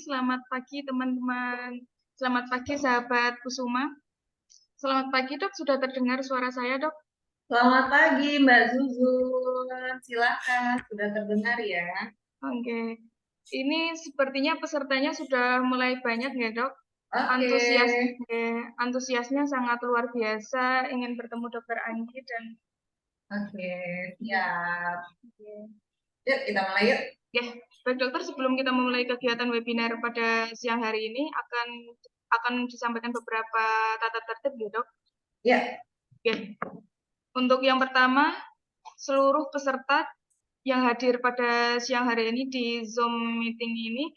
Selamat pagi teman-teman. Selamat pagi sahabat Kusuma. Selamat pagi dok, sudah terdengar suara saya dok? Selamat pagi Mbak Zuzun, silakan sudah terdengar ya. Oke. Ini sepertinya pesertanya sudah mulai banyak ya dok? Oke. Antusiasnya sangat luar biasa ingin bertemu Dokter Anggi dan Oke, siap. Oke. Yuk kita mulai yuk. Oke, baik dokter, sebelum kita memulai kegiatan webinar pada siang hari ini akan disampaikan beberapa tata tertib ya dok? Ya. Oke. Untuk yang pertama, seluruh peserta yang hadir pada siang hari ini di Zoom meeting ini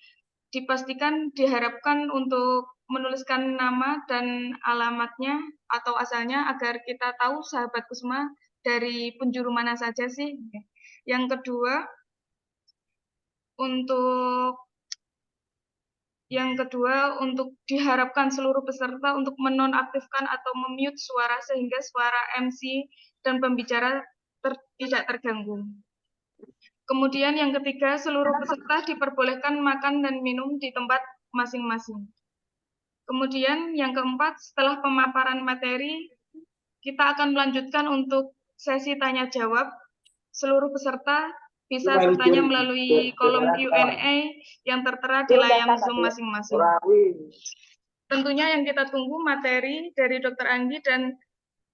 diharapkan untuk menuliskan nama dan alamatnya atau asalnya agar kita tahu sahabat Kusma dari penjuru mana saja sih. Yang kedua, untuk diharapkan seluruh peserta untuk menonaktifkan atau memute suara sehingga suara MC dan pembicara tidak terganggu. Kemudian yang ketiga, seluruh peserta diperbolehkan makan dan minum di tempat masing-masing. Kemudian yang keempat, setelah pemaparan materi, kita akan melanjutkan untuk sesi tanya-jawab. Seluruh peserta bisa bertanya melalui kolom Q&A yang tertera di layar Zoom masing-masing. Tentunya yang kita tunggu materi dari Dr. Anggi dan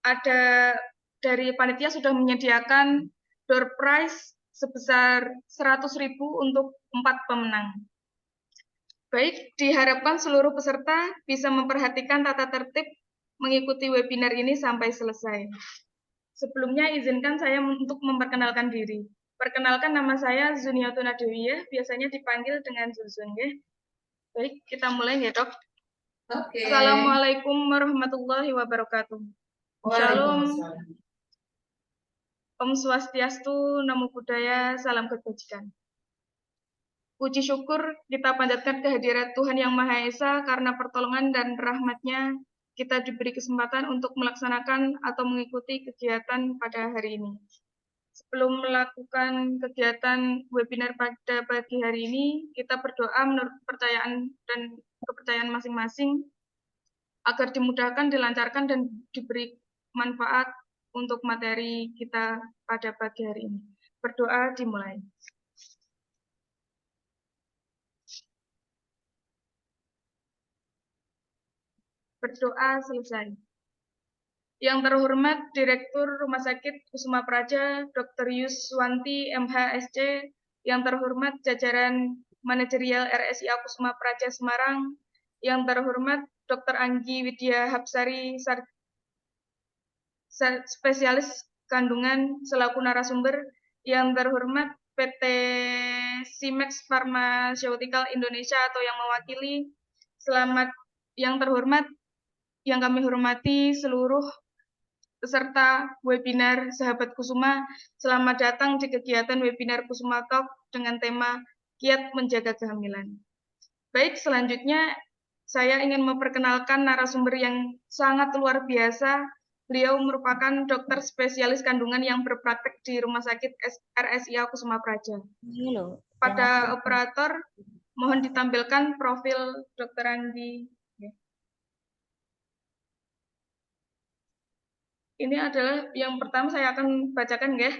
ada dari panitia sudah menyediakan door prize sebesar 100.000 untuk 4 pemenang. Baik, diharapkan seluruh peserta bisa memperhatikan tata tertib mengikuti webinar ini sampai selesai. Sebelumnya izinkan saya untuk memperkenalkan diri. Perkenalkan, nama saya Zuniatuna Dewiya, biasanya dipanggil dengan Zuzun ya. Baik, kita mulai ya dok. Oke. Assalamualaikum warahmatullahi wabarakatuh. Shalom. Om Swastiastu, Namo Buddhaya, salam kebajikan. Puji syukur kita panjatkan kehadirat Tuhan Yang Maha Esa karena pertolongan dan rahmat-Nya kita diberi kesempatan untuk melaksanakan atau mengikuti kegiatan pada hari ini. Sebelum melakukan kegiatan webinar pada pagi hari ini, kita berdoa menurut kepercayaan dan kepercayaan masing-masing agar dimudahkan, dilancarkan, dan diberi manfaat untuk materi kita pada pagi hari ini. Berdoa dimulai. Berdoa selesai. Yang terhormat Direktur Rumah Sakit Kusuma Praja, Dr. Yuswanti MHSC, yang terhormat jajaran manajerial RSIA Kusuma Praja Semarang, yang terhormat Dr. Anggi Widya Hapsari, spesialis kandungan selaku narasumber, yang terhormat PT Simex Pharmaceutical Indonesia atau yang mewakili, yang terhormat yang kami hormati seluruh peserta webinar Sahabat Kusuma, selamat datang di kegiatan webinar Kusuma Talk dengan tema Kiat Menjaga Kehamilan. Baik, selanjutnya saya ingin memperkenalkan narasumber yang sangat luar biasa. Beliau merupakan dokter spesialis kandungan yang berpraktek di Rumah Sakit RSIA Kusuma Praja. Pada operator, mohon ditampilkan profil Dr. Anggi. Ini adalah yang pertama saya akan bacakan ya.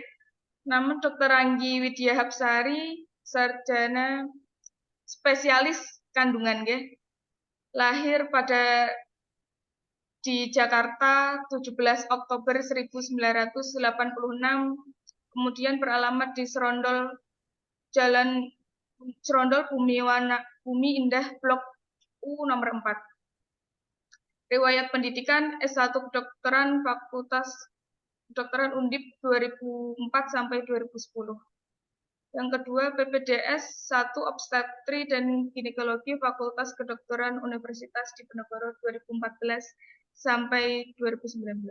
Nama Dr. Anggi Widya Hapsari, sarjana spesialis kandungan ya. Lahir di Jakarta 17 Oktober 1986, kemudian beralamat di Jalan Serondol Bumi Indah Blok U nomor 4. Riwayat pendidikan S1 kedokteran Fakultas Kedokteran Undip 2004 sampai 2010. Yang kedua PPDS 1 Obstetri dan Ginekologi Fakultas Kedokteran Universitas Diponegoro 2014 sampai 2019.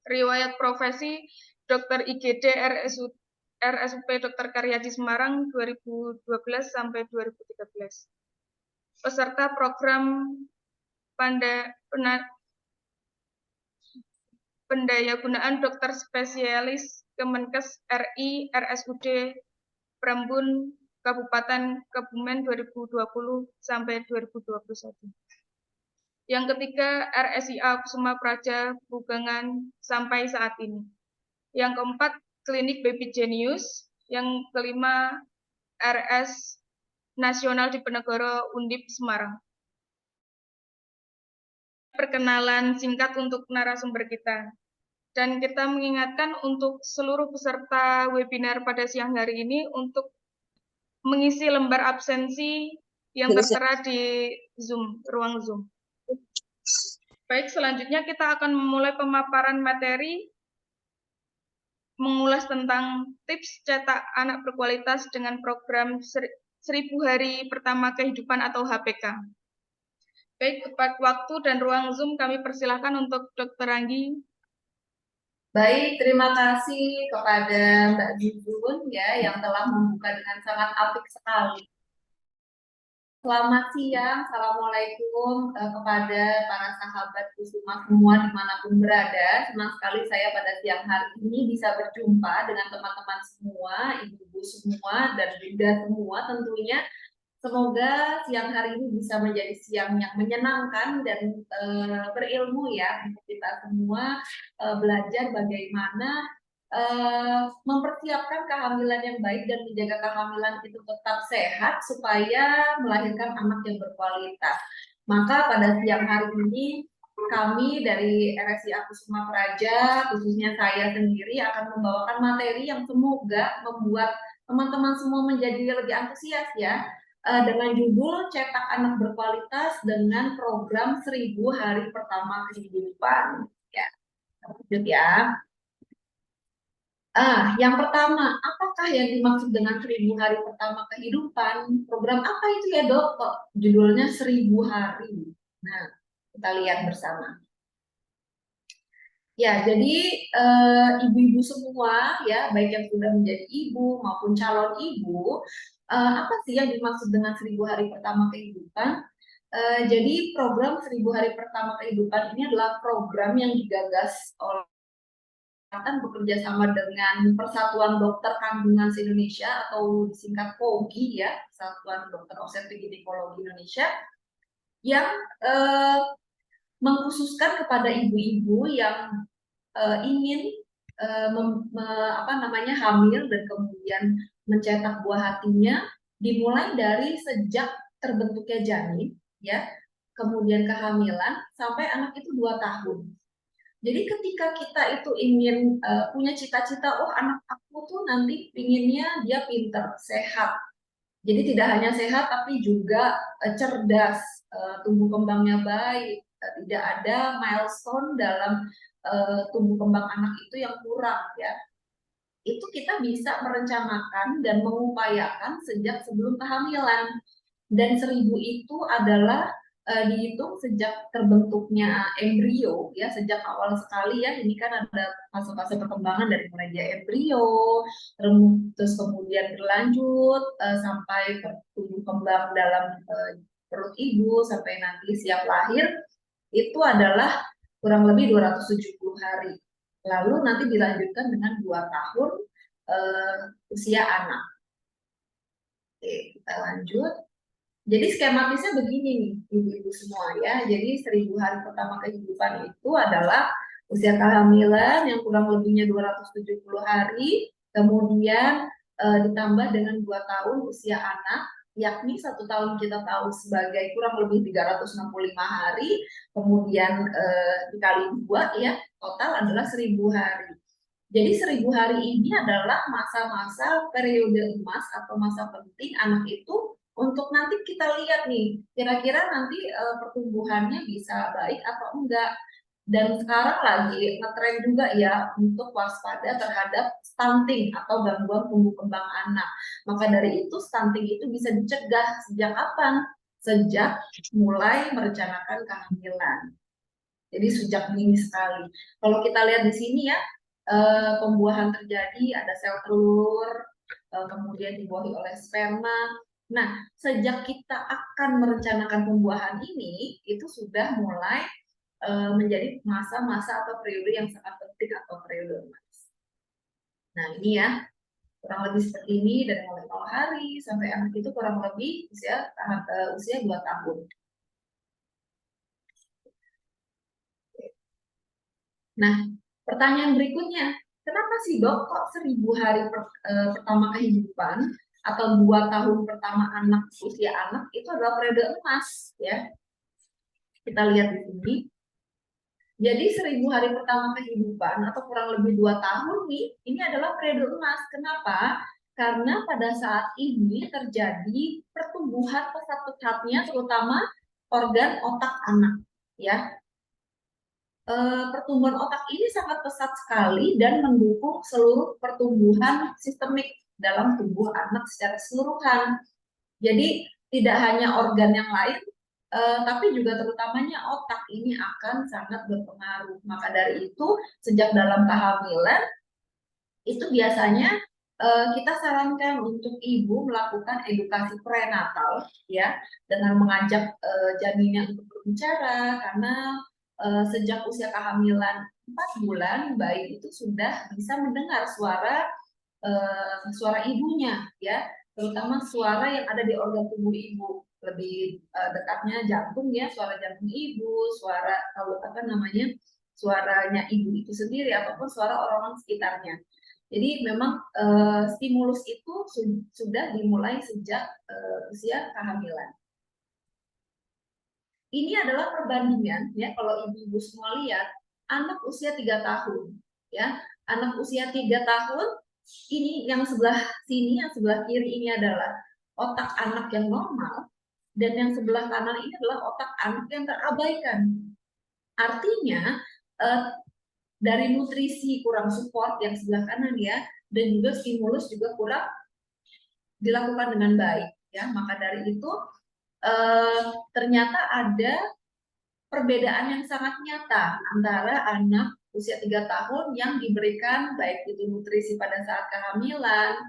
Riwayat profesi Dr. IGD RSUP Dr. Karyadi Semarang 2012 sampai 2013. Peserta program Pendayagunaan Dokter Spesialis Kemenkes RI RSUD Prambun Kabupaten Kebumen 2020 sampai 2021. Yang ketiga, RSIA Kusuma Praja Bugangan sampai saat ini. Yang keempat, Klinik Baby Genius. Yang kelima, RS Nasional Diponegoro Undip Semarang. Perkenalan singkat untuk narasumber kita. Dan kita mengingatkan untuk seluruh peserta webinar pada siang hari ini untuk mengisi lembar absensi yang tertera di Zoom, ruang Zoom. Baik, selanjutnya kita akan memulai pemaparan materi mengulas tentang tips cetak anak berkualitas dengan program 1000 hari pertama kehidupan atau HPK. Baik, tepat waktu dan ruang Zoom kami persilahkan untuk Dr. Anggi. Baik, terima kasih kepada Mbak Jujun ya yang telah membuka dengan sangat apik sekali. Selamat siang, Assalamualaikum kepada para sahabat Kusuma semua dimanapun berada. Senang sekali saya pada siang hari ini bisa berjumpa dengan teman-teman semua, ibu-ibu semua, dan bunda semua tentunya. Semoga siang hari ini bisa menjadi siang yang menyenangkan dan berilmu ya untuk kita semua belajar bagaimana mempersiapkan kehamilan yang baik dan menjaga kehamilan itu tetap sehat supaya melahirkan anak yang berkualitas. Maka pada siang hari ini kami dari RSIA Kusuma Praja, khususnya saya sendiri akan membawakan materi yang semoga membuat teman-teman semua menjadi lebih antusias ya, dengan judul Cetak Anak Berkualitas dengan program 1000 hari pertama kehidupan. Ya, lanjut ya. Yang pertama, apakah yang dimaksud dengan 1000 hari pertama kehidupan? Program apa itu ya dok? Kok judulnya 1000 hari? Nah, kita lihat bersama. Ya, jadi ibu-ibu semua ya, baik yang sudah menjadi ibu maupun calon ibu, apa sih yang dimaksud dengan 1000 hari pertama kehidupan? Jadi program 1000 hari pertama kehidupan ini adalah program yang digagas oleh bekerja sama dengan Persatuan Dokter Kandungan Indonesia atau disingkat POGI ya, Persatuan Dokter Obstetrik Ginekologi Indonesia, yang mengkhususkan kepada ibu-ibu yang ingin hamil dan kemudian mencetak buah hatinya, dimulai dari sejak terbentuknya janin ya, kemudian kehamilan sampai anak itu 2 tahun. Jadi ketika kita itu ingin punya cita-cita, oh anak aku tuh nanti inginnya dia pinter, sehat. Jadi tidak hanya sehat tapi juga cerdas, tumbuh kembangnya baik, tidak ada milestone dalam tumbuh kembang anak itu yang kurang ya. Itu kita bisa merencanakan dan mengupayakan sejak sebelum kehamilan. Dan 1000 itu adalah dihitung sejak terbentuknya embrio ya, sejak awal sekali ya. Ini kan ada fase-fase perkembangan dari mulai dia embrio, terus kemudian berlanjut sampai tumbuh kembang dalam perut ibu sampai nanti siap lahir, itu adalah kurang lebih 270 hari. Lalu nanti dilanjutkan dengan 2 tahun usia anak. Oke, kita lanjut. Jadi skematisnya begini nih, ibu-ibu semua ya. Jadi 1000 hari pertama kehidupan itu adalah usia kehamilan yang kurang lebihnya 270 hari, kemudian ditambah dengan 2 tahun usia anak, yakni 1 tahun kita tahu sebagai kurang lebih 365 hari, kemudian dikali 2 ya, total adalah 1000 hari. Jadi 1000 hari ini adalah masa-masa periode emas atau masa penting anak itu untuk nanti kita lihat nih, kira-kira nanti pertumbuhannya bisa baik atau enggak. Dan sekarang lagi ngetren juga ya untuk waspada terhadap stunting atau gangguan tumbuh kembang anak. Maka dari itu stunting itu bisa dicegah sejak kapan? Sejak mulai merencanakan kehamilan. Jadi sejak dini sekali. Kalau kita lihat di sini ya, pembuahan terjadi, ada sel telur, kemudian dibuahi oleh sperma. Nah, sejak kita akan merencanakan pembuahan ini, itu sudah mulai menjadi masa-masa atau periode yang sangat penting atau periode emas. Nah ini ya, kurang lebih seperti ini dari mulai 0 hari sampai anak itu kurang lebih usia 2 tahun. Nah, pertanyaan berikutnya, kenapa sih dok kok 1000 hari pertama kehidupan atau 2 tahun pertama usia anak itu adalah periode emas ya? Kita lihat di sini. Jadi 1000 hari pertama kehidupan atau kurang lebih 2 tahun nih, ini adalah periode emas. Kenapa? Karena pada saat ini terjadi pertumbuhan pesat-pesatnya terutama organ otak anak ya. Pertumbuhan otak ini sangat pesat sekali dan mendukung seluruh pertumbuhan sistemik dalam tubuh anak secara keseluruhan. Jadi tidak hanya organ yang lain, tapi juga terutamanya otak ini akan sangat berpengaruh. Maka dari itu, sejak dalam kehamilan, itu biasanya kita sarankan untuk ibu melakukan edukasi prenatal, ya, dengan mengajak janinnya untuk berbicara, karena sejak usia kehamilan 4 bulan, bayi itu sudah bisa mendengar suara ibunya, ya, terutama suara yang ada di organ tubuh ibu, lebih dekatnya jantung ya, suara jantung ibu, suara suaranya ibu itu sendiri ataupun suara orang-orang sekitarnya. Jadi memang stimulus itu sudah dimulai sejak usia kehamilan. Ini adalah perbandingan ya, kalau ibu-ibu semua lihat anak usia 3 tahun ya, anak usia 3 tahun ini yang sebelah sini, yang sebelah kiri ini adalah otak anak yang normal dan yang sebelah kanan ini adalah otak anak yang terabaikan. Artinya dari nutrisi kurang support yang sebelah kanan ya, dan juga stimulus juga kurang dilakukan dengan baik ya. Maka dari itu ternyata ada perbedaan yang sangat nyata antara anak usia 3 tahun yang diberikan baik itu nutrisi pada saat kehamilan,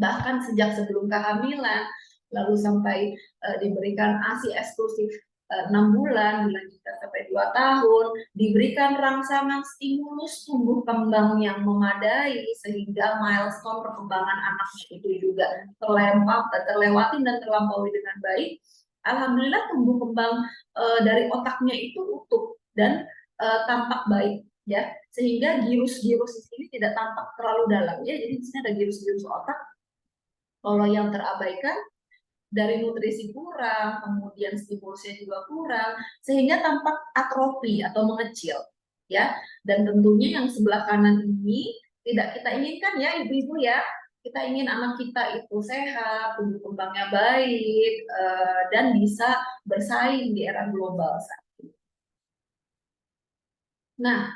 bahkan sejak sebelum kehamilan, lalu sampai diberikan ASI eksklusif 6 bulan, dilanjutkan sampai 2 tahun, diberikan rangsangan stimulus tumbuh kembang yang memadai sehingga milestone perkembangan anaknya itu juga terlewati dan terlampaui dengan baik. Alhamdulillah tumbuh kembang dari otaknya itu utuh dan tampak baik ya, sehingga girus-girus di sini tidak tampak terlalu dalam ya. Jadi di sini ada girus-girus otak. Kalau yang terabaikan dari nutrisi kurang, kemudian stimulusnya juga kurang, sehingga tampak atrofi atau mengecil ya. Dan tentunya yang sebelah kanan ini tidak kita inginkan ya ibu-ibu ya. Kita ingin anak kita itu sehat, tumbuh kembangnya baik, dan bisa bersaing di era global saat ini. Nah,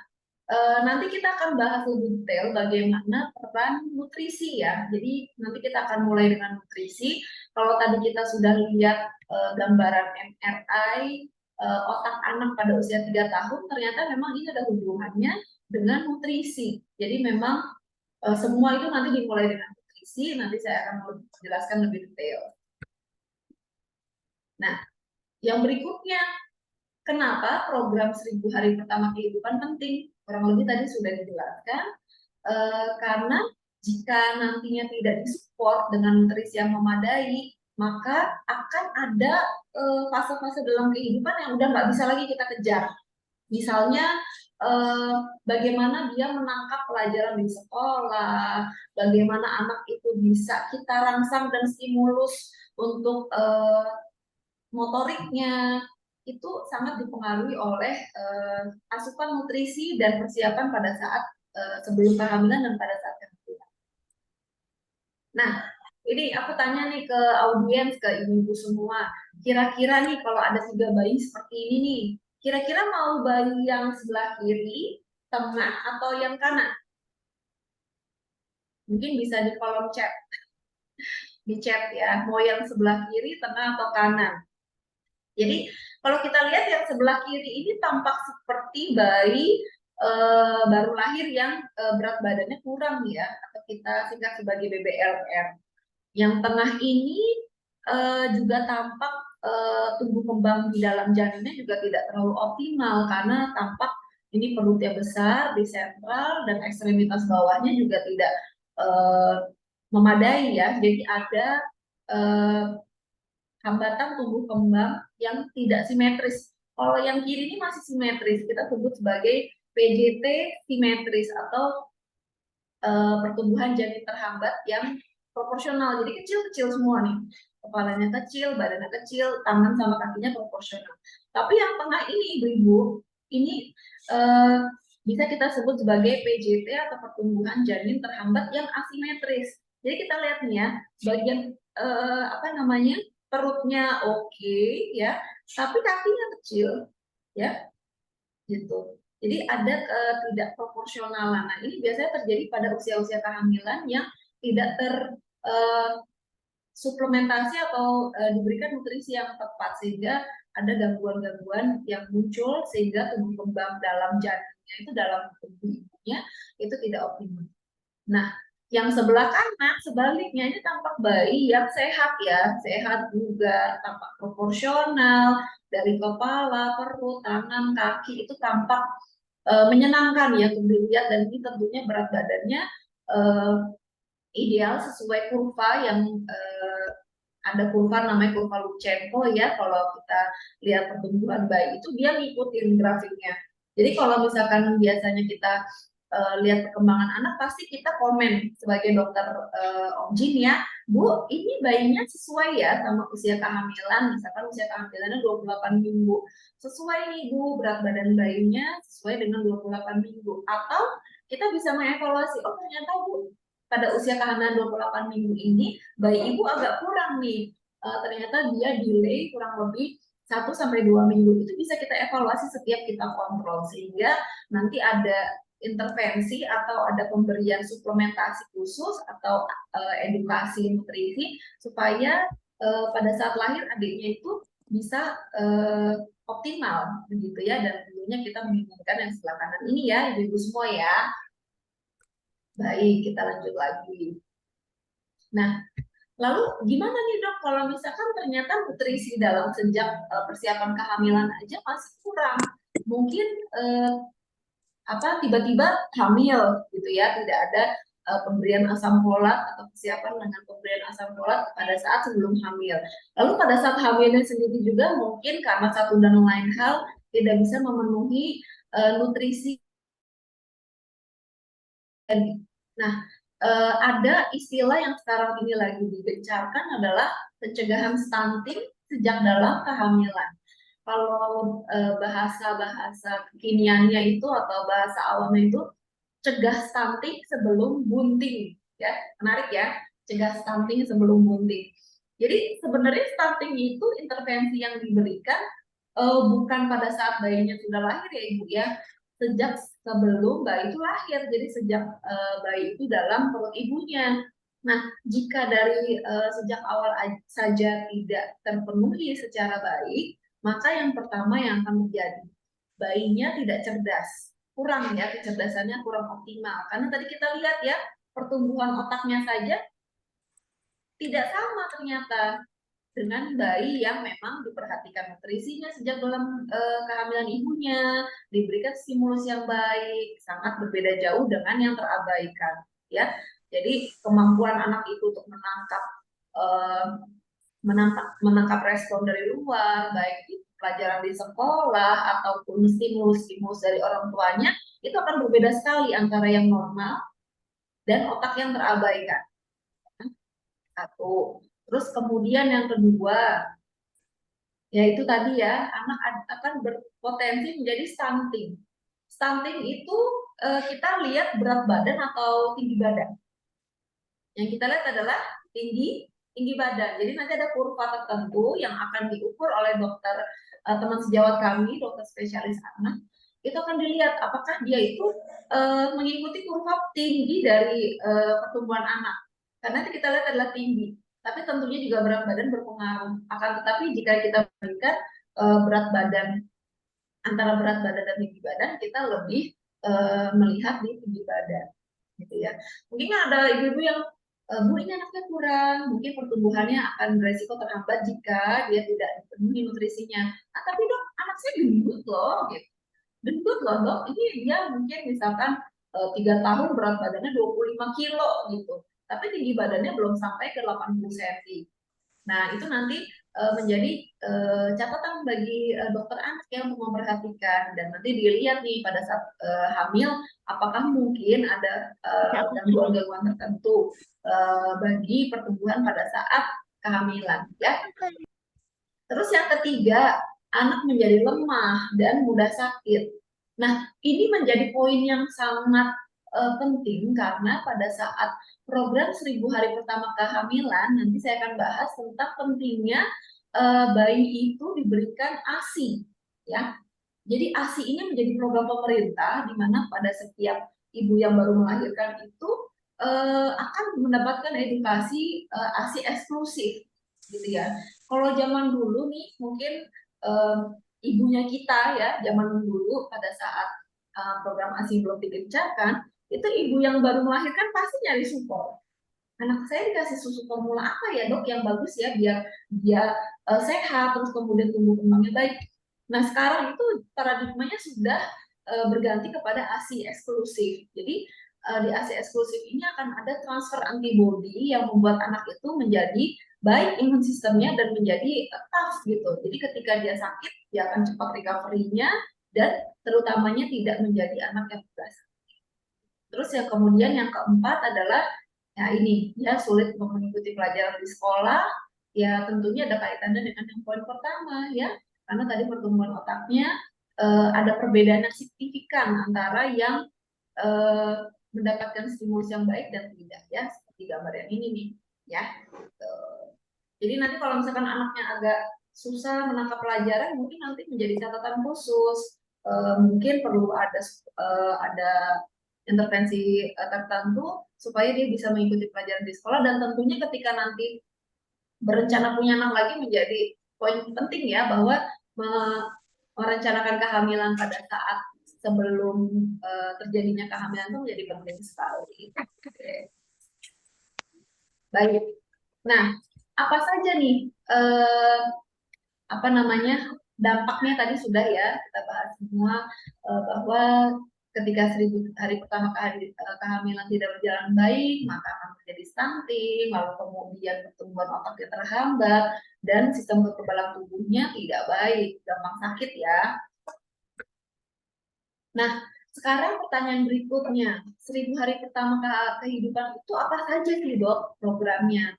nanti kita akan bahas lebih detail bagaimana peran nutrisi ya. Jadi nanti kita akan mulai dengan nutrisi. Kalau tadi kita sudah lihat gambaran MRI otak anak pada usia 3 tahun, ternyata memang ini ada hubungannya dengan nutrisi. Jadi memang semua itu nanti dimulai dengan nutrisi, nanti saya akan menjelaskan lebih detail. Nah, yang berikutnya, kenapa program 1000 hari pertama kehidupan penting? Kurang lebih tadi sudah dijelaskan, karena jika nantinya tidak disupport dengan nutrisi yang memadai, maka akan ada fase-fase dalam kehidupan yang udah nggak bisa lagi kita kejar. Misalnya bagaimana dia menangkap pelajaran di sekolah, bagaimana anak itu bisa kita rangsang dan stimulus untuk motoriknya, itu sangat dipengaruhi oleh asupan nutrisi dan persiapan pada saat sebelum kehamilan dan pada saat kehamilan. Nah, ini aku tanya nih ke audiens, ke ibu-ibu semua, kira-kira nih kalau ada 3 bayi seperti ini nih, kira-kira mau bayi yang sebelah kiri, tengah, atau yang kanan? Mungkin bisa di kolom chat, di chat ya, mau yang sebelah kiri, tengah, atau kanan. Jadi kalau kita lihat yang sebelah kiri ini tampak seperti bayi baru lahir yang berat badannya kurang ya, atau kita singkat sebagai BBLR. Yang tengah ini juga tampak tumbuh kembang di dalam janinnya juga tidak terlalu optimal karena tampak ini perutnya besar di sentral dan ekstremitas bawahnya juga tidak eh, memadai ya. Jadi ada eh, hambatan tumbuh kembang yang tidak simetris. Kalau yang kiri ini masih simetris, kita sebut sebagai PJT simetris atau pertumbuhan janin terhambat yang proporsional. Jadi kecil-kecil semua nih. Kepalanya kecil, badannya kecil, tangan sama kakinya proporsional. Tapi yang tengah ini, ibu-ibu, ini eh, bisa kita sebut sebagai PJT atau pertumbuhan janin terhambat yang asimetris. Jadi kita lihat nih ya, bagian apa namanya, perutnya oke, ya, tapi kakinya kecil, ya, gitu. Jadi ada tidak proporsionalan. Nah, ini biasanya terjadi pada usia-usia kehamilan yang tidak suplementasi atau diberikan nutrisi yang tepat sehingga ada gangguan-gangguan yang muncul sehingga tumbuh kembang dalam janinnya itu dalam tubuh ibunya itu tidak optimal. Nah, yang sebelah kanan sebaliknya ini tampak bayi yang sehat ya, sehat juga, tampak proporsional dari kepala, perut, tangan, kaki itu tampak menyenangkan ya untuk dilihat dan ini tentunya berat badannya uh, ideal sesuai kurva yang ada kurva namanya kurva Lutsenko ya kalau kita lihat pertumbuhan bayi itu dia ngikutin grafiknya. Jadi kalau misalkan biasanya kita lihat perkembangan anak pasti kita komen sebagai dokter Omjin ya, Bu, ini bayinya sesuai ya sama usia kehamilan, misalkan usia kehamilannya 28 minggu. Sesuai nih Bu, berat badan bayinya sesuai dengan 28 minggu. Atau kita bisa mengevaluasi, oh ternyata Bu, pada usia kehamilan 28 minggu ini bayi ibu agak kurang nih. Ternyata dia delay kurang lebih 1 sampai 2 minggu. Itu bisa kita evaluasi setiap kita kontrol sehingga nanti ada intervensi atau ada pemberian suplementasi khusus atau edukasi nutrisi supaya pada saat lahir adiknya itu bisa optimal begitu ya, dan tentunya kita menginginkan yang sebelah kanan ini ya ibu-ibu semua ya. Baik, kita lanjut lagi. Nah, lalu gimana nih dok kalau misalkan ternyata nutrisi dalam sejak persiapan kehamilan aja masih kurang? Mungkin tiba-tiba hamil gitu ya, tidak ada pemberian asam folat atau persiapan dengan pemberian asam folat pada saat sebelum hamil. Lalu pada saat hamilnya sendiri juga mungkin karena satu dan lain hal tidak bisa memenuhi nutrisi. Nah, ada istilah yang sekarang ini lagi digencarkan adalah pencegahan stunting sejak dalam kehamilan. Kalau bahasa-bahasa kekiniannya itu atau bahasa awamnya itu cegah stunting sebelum bunting, ya menarik ya, cegah stunting sebelum bunting. Jadi sebenarnya stunting itu intervensi yang diberikan bukan pada saat bayinya sudah lahir ya ibu ya, sejak sebelum bayi itu lahir, jadi sejak bayi itu dalam perut ibunya. Nah, jika dari sejak awal saja tidak terpenuhi secara baik, maka yang pertama yang akan terjadi, bayinya tidak cerdas, kurang ya, kecerdasannya kurang optimal. Karena tadi kita lihat ya, pertumbuhan otaknya saja tidak sama ternyata dengan bayi yang memang diperhatikan nutrisinya sejak dalam kehamilan ibunya, diberikan stimulus yang baik, sangat berbeda jauh dengan yang terabaikan, ya. Jadi kemampuan anak itu untuk uh, menangkap respon dari luar, baik itu pelajaran di sekolah ataupun stimulus-stimulus dari orang tuanya, itu akan berbeda sekali antara yang normal dan otak yang terabaikan. Satu. Terus kemudian yang kedua, yaitu tadi ya, anak akan berpotensi menjadi stunting. Stunting itu kita lihat berat badan atau tinggi badan. Yang kita lihat adalah tinggi badan. Jadi nanti ada kurva tertentu yang akan diukur oleh dokter teman sejawat kami, dokter spesialis anak. Itu akan dilihat apakah dia itu mengikuti kurva tinggi dari pertumbuhan anak. Karena nanti kita lihat adalah tinggi. Tapi tentunya juga berat badan berpengaruh. Akan tetapi jika kita bandingkan berat badan antara berat badan dan tinggi badan, kita lebih melihat di tinggi badan, gitu ya. Mungkin ada ibu-ibu yang Bu ini anaknya kurang, mungkin pertumbuhannya akan beresiko terhambat jika dia tidak dipenuhi nutrisinya. Ah, tapi dok, anak saya gendut loh, gitu. Gendut loh dok, ini dia mungkin misalkan 3 tahun berat badannya 25 kilo gitu, tapi tinggi badannya belum sampai ke 80 cm. Nah, itu nanti menjadi catatan bagi dokter anak ya untuk memperhatikan, dan nanti dilihat nih pada saat hamil apakah mungkin ada gangguan-gangguan tertentu bagi pertumbuhan pada saat kehamilan ya. Terus yang ketiga, anak menjadi lemah dan mudah sakit. Nah, ini menjadi poin yang sangat penting karena pada saat program 1000 hari pertama kehamilan, nanti saya akan bahas tentang pentingnya bayi itu diberikan ASI, ya. Jadi ASI ini menjadi program pemerintah di mana pada setiap ibu yang baru melahirkan itu akan mendapatkan edukasi ASI eksklusif, gitu ya. Kalau zaman dulu nih, mungkin ibunya kita ya, zaman dulu pada saat program ASI belum digencarkan, itu ibu yang baru melahirkan pasti nyari support. Anak saya dikasih susu formula apa ya dok yang bagus ya biar dia sehat, terus kemudian tumbuh kembangnya baik. Nah sekarang itu paradigmanya sudah berganti kepada ASI eksklusif. Jadi di ASI eksklusif ini akan ada transfer antibody yang membuat anak itu menjadi baik imun sistemnya dan menjadi tough gitu. Jadi ketika dia sakit, dia akan cepat recovery-nya dan terutamanya tidak menjadi anak yang mudah sakit. Terus yang kemudian yang keempat adalah ya ini ya sulit untuk mengikuti pelajaran di sekolah, ya tentunya ada kaitannya dengan yang poin pertama ya, karena tadi pertumbuhan otaknya ada perbedaan yang signifikan antara yang mendapatkan stimulus yang baik dan tidak ya, seperti gambar yang ini nih ya. Jadi nanti kalau misalkan anaknya agak susah menangkap pelajaran, mungkin nanti menjadi catatan khusus. Mungkin perlu ada intervensi tertentu supaya dia bisa mengikuti pelajaran di sekolah, dan tentunya ketika nanti berencana punya anak lagi menjadi poin penting ya, bahwa merencanakan kehamilan pada saat sebelum terjadinya kehamilan itu menjadi penting sekali. Baik. Nah, apa saja nih apa namanya dampaknya tadi sudah ya kita bahas semua, bahwa ketika 1000 hari pertama kehamilan tidak berjalan baik, maka akan terjadi stunting, lalu kemudian pertumbuhan otaknya terhambat dan sistem kekebalan tubuhnya tidak baik, gampang sakit ya. Nah, sekarang pertanyaan berikutnya, 1000 hari pertama kehidupan itu apa saja sih dok programnya?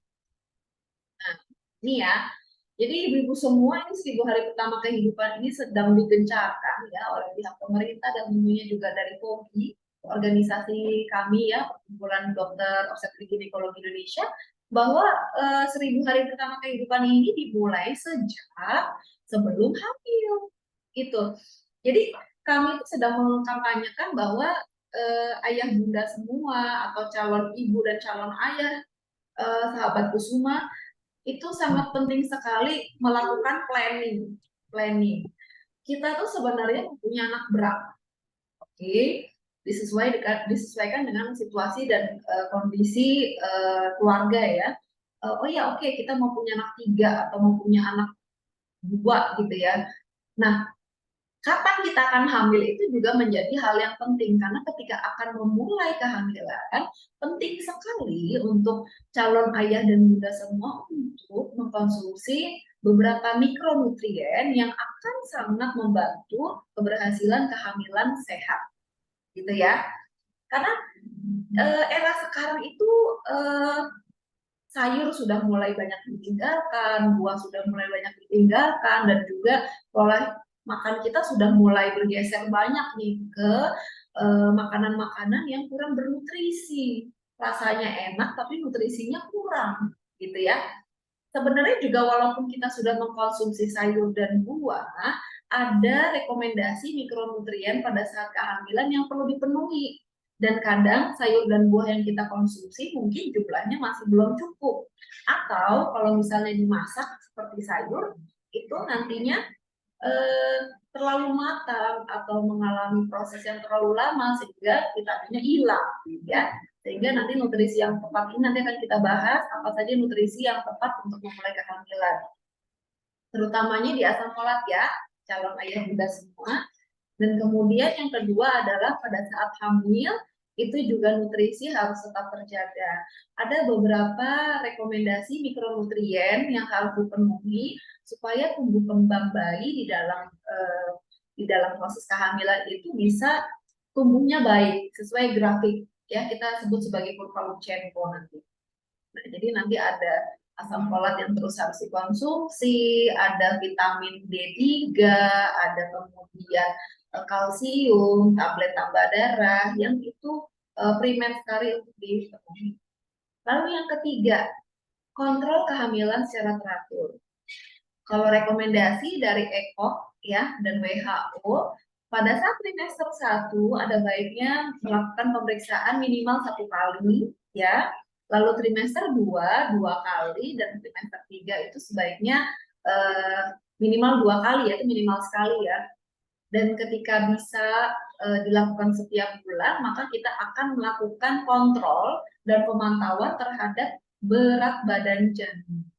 Nah, ini ya. Jadi ibu-ibu semua ini 1000 hari pertama kehidupan ini sedang digencarkan ya oleh pihak pemerintah dan tentunya juga dari POGI, organisasi kami ya, Perkumpulan Dokter Obstetrik Ginekologi Indonesia, bahwa 1000 hari pertama kehidupan ini dimulai sejak sebelum hamil. Gitu. Jadi kami itu sedang mengkampanyekan bahwa ayah bunda semua atau calon ibu dan calon ayah sahabatku semua itu sangat penting sekali melakukan planning. Kita tuh sebenarnya punya anak berapa? Oke, disesuaikan dengan situasi dan kondisi keluarga ya. Oh ya oke, kita mau punya anak 3 atau mau punya anak 2 gitu ya. Nah, kapan kita akan hamil itu juga menjadi hal yang penting, karena ketika akan memulai kehamilan penting sekali untuk calon ayah dan bunda semua untuk mengkonsumsi beberapa mikronutrien yang akan sangat membantu keberhasilan kehamilan sehat, gitu ya. Karena era sekarang itu sayur sudah mulai banyak ditinggalkan, buah sudah mulai banyak ditinggalkan, dan juga pola makan kita sudah mulai bergeser banyak nih ke makanan-makanan yang kurang bernutrisi. Rasanya enak tapi nutrisinya kurang, gitu ya. Sebenarnya juga walaupun kita sudah mengkonsumsi sayur dan buah, ada rekomendasi mikronutrien pada saat kehamilan yang perlu dipenuhi. Dan kadang sayur dan buah yang kita konsumsi mungkin jumlahnya masih belum cukup. Atau kalau misalnya dimasak seperti sayur, itu nantinya terlalu matang atau mengalami proses yang terlalu lama sehingga vitaminnya hilang, ya. Sehingga nanti nutrisi yang tepat ini nanti akan kita bahas apa saja nutrisi yang tepat untuk memulai kehamilan. Terutamanya di asam folat ya, calon ayah bunda semua. Dan kemudian yang kedua adalah pada saat hamil itu juga nutrisi harus tetap terjaga. Ada beberapa rekomendasi mikronutrien yang harus dipenuhi supaya tumbuh kembang bayi di dalam proses kehamilan itu bisa tumbuhnya baik sesuai grafik ya, kita sebut sebagai kurva Lukchenko nanti. Nah, jadi nanti ada asam folat yang terus harus dikonsumsi, ada vitamin D3, ada kemudian kalsium, tablet tambah darah yang itu primer sekali untuk dipenuhi. Lalu yang ketiga, kontrol kehamilan secara teratur. Kalau rekomendasi dari ECOG ya dan WHO, pada saat trimester 1 ada baiknya melakukan pemeriksaan minimal 1 kali ya. Lalu trimester 2 2 kali, dan trimester 3 itu sebaiknya minimal 2 kali, yaitu minimal sekali ya. Dan ketika bisa dilakukan setiap bulan, maka kita akan melakukan kontrol dan pemantauan terhadap berat badan janin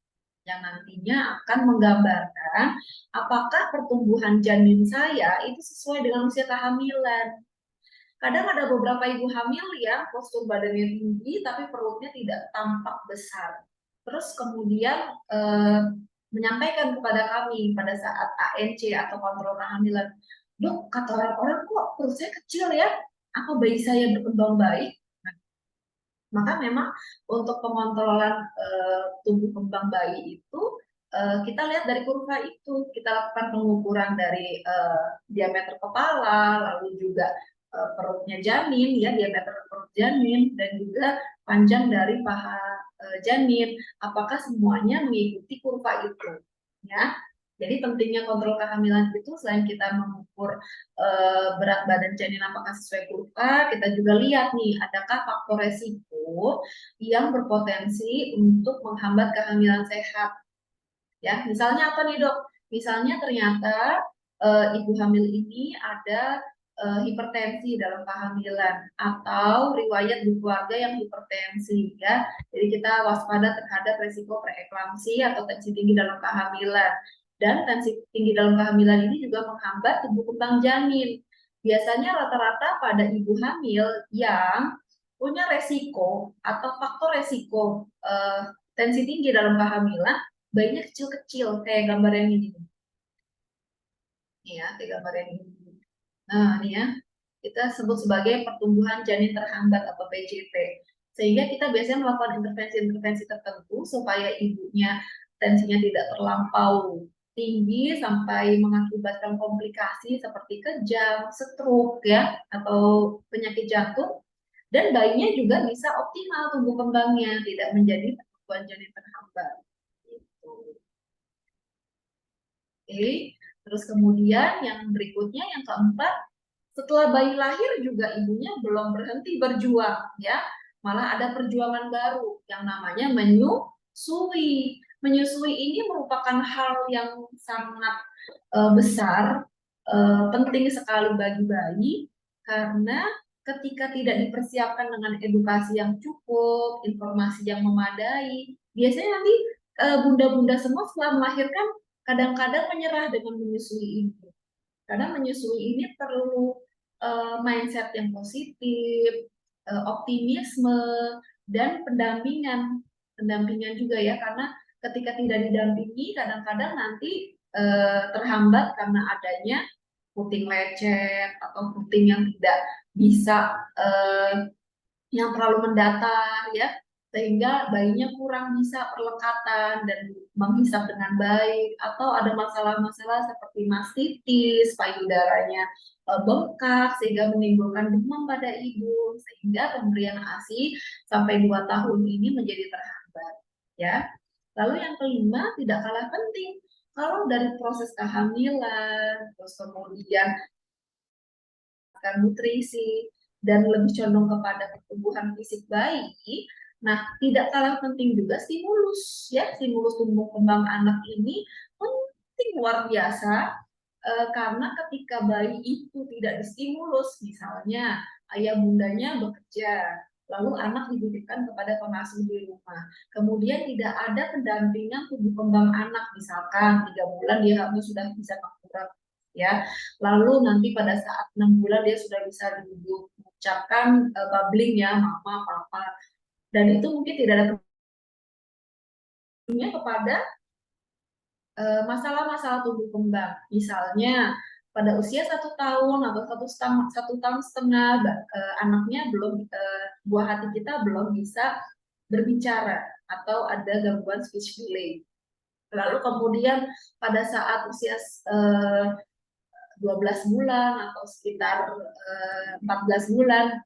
yang nantinya akan menggambarkan apakah pertumbuhan janin saya itu sesuai dengan usia kehamilan. Kadang ada beberapa ibu hamil yang postur badannya tinggi tapi perutnya tidak tampak besar. Terus kemudian menyampaikan kepada kami pada saat ANC atau kontrol kehamilan, "Dok, kata orang-orang kok perut saya kecil ya? Apa bayi saya berkembang baik?" Maka memang untuk pengontrolan tumbuh kembang bayi itu kita lihat dari kurva itu, kita lakukan pengukuran dari diameter kepala, lalu juga perutnya janin ya, diameter perut janin, dan juga panjang dari paha janin, apakah semuanya mengikuti kurva itu ya. Jadi pentingnya kontrol kehamilan itu selain kita mengukur berat badan janin apakah sesuai kurva, kita juga lihat nih adakah faktor resiko yang berpotensi untuk menghambat kehamilan sehat. Ya, misalnya apa nih dok? Misalnya ternyata ibu hamil ini ada hipertensi dalam kehamilan atau riwayat di keluarga yang hipertensi ya. Jadi kita waspada terhadap resiko preeklamsi atau tensi tinggi dalam kehamilan. Dan tensi tinggi dalam kehamilan ini juga menghambat tumbuh kembang janin. Biasanya rata-rata pada ibu hamil yang punya resiko atau faktor resiko tensi tinggi dalam kehamilan, bayinya kecil-kecil kayak gambar yang ini. Nih ya, kayak gambar yang ini. Nah, nih ya, kita sebut sebagai pertumbuhan janin terhambat atau PJT. Sehingga kita biasanya melakukan intervensi-intervensi tertentu supaya ibunya tensinya tidak terlampau tinggi sampai mengakibatkan komplikasi seperti kejang, stroke ya, atau penyakit jantung, dan bayinya juga bisa optimal tumbuh kembangnya, tidak menjadi pertumbuhan janin terhambat. Gitu. Oke, terus kemudian yang berikutnya, yang keempat, setelah bayi lahir juga ibunya belum berhenti berjuang ya, malah ada perjuangan baru yang namanya menyusui. Menyusui ini merupakan hal yang sangat besar, penting sekali bagi bayi, karena ketika tidak dipersiapkan dengan edukasi yang cukup, informasi yang memadai, biasanya nanti bunda-bunda semua setelah melahirkan kadang-kadang menyerah dengan menyusui ini. Karena menyusui ini perlu mindset yang positif, optimisme, dan pendampingan juga ya, karena ketika tidak didampingi kadang-kadang nanti terhambat karena adanya puting lecet atau puting yang tidak bisa yang terlalu mendatar ya, sehingga bayinya kurang bisa perlekatan dan menghisap dengan baik, atau ada masalah-masalah seperti mastitis, payudaranya bengkak sehingga menimbulkan demam pada ibu, sehingga pemberian ASI sampai 2 tahun ini menjadi terhambat ya. Lalu yang kelima, tidak kalah penting, kalau dari proses kehamilan terus kemudian nutrisi dan lebih condong kepada pertumbuhan fisik bayi, nah tidak kalah penting juga stimulus ya, stimulus tumbuh kembang anak ini penting luar biasa, karena ketika bayi itu tidak distimulus, misalnya ayah bundanya bekerja lalu anak dititipkan kepada pengasuh di rumah. Kemudian tidak ada pendampingan tumbuh kembang anak, misalkan 3 bulan dia harus sudah bisa akurat, ya. Lalu nanti pada saat 6 bulan dia sudah bisa duduk mengucapkan babbling ya, mama, papa, dan itu mungkin tidak ada kepada masalah-masalah tumbuh kembang. Misalnya pada usia 1 tahun atau 1 tahun setengah, anaknya belum buah hati kita belum bisa berbicara atau ada gangguan speech delay. Lalu kemudian pada saat usia 12 bulan atau sekitar 14 bulan,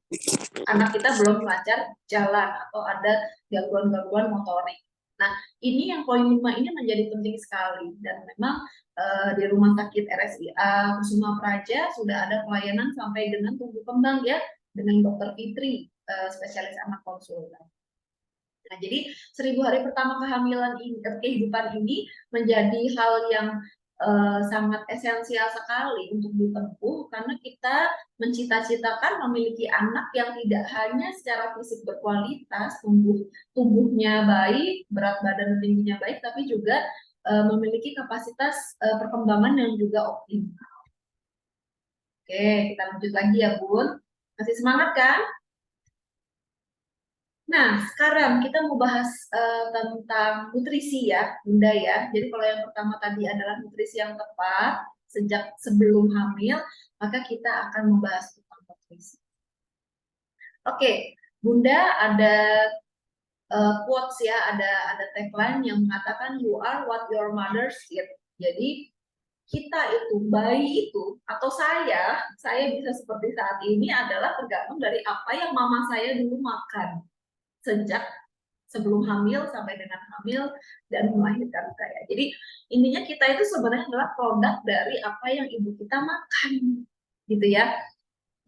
anak kita belum lancar jalan atau ada gangguan-gangguan motorik. Nah, ini yang poin 5 ini menjadi penting sekali, dan memang di Rumah Sakit RSIA Kusuma Praja sudah ada pelayanan sampai dengan tumbuh kembang ya, dengan Dokter Fitri, spesialis anak konsultan. Nah, jadi 1000 hari pertama kehamilan ini, kehidupan ini menjadi hal yang sangat esensial sekali untuk ditempuh, karena kita mencita-citakan memiliki anak yang tidak hanya secara fisik berkualitas, tubuhnya baik, berat badan tingginya baik, tapi juga memiliki kapasitas perkembangan yang juga optimal. Oke, kita lanjut lagi ya Bun. Masih semangat kan? Nah, sekarang kita mau bahas tentang nutrisi ya, Bunda ya. Jadi kalau yang pertama tadi adalah nutrisi yang tepat sejak sebelum hamil, maka kita akan membahas tentang nutrisi. Oke, Bunda ada quotes ya, ada tagline yang mengatakan you are what your mother eat. Jadi kita itu, bayi itu, atau saya bisa seperti saat ini adalah tergantung dari apa yang mama saya dulu makan sejak sebelum hamil sampai dengan hamil dan melahirkan saya. Jadi intinya kita itu sebenarnya adalah produk dari apa yang ibu kita makan, gitu ya.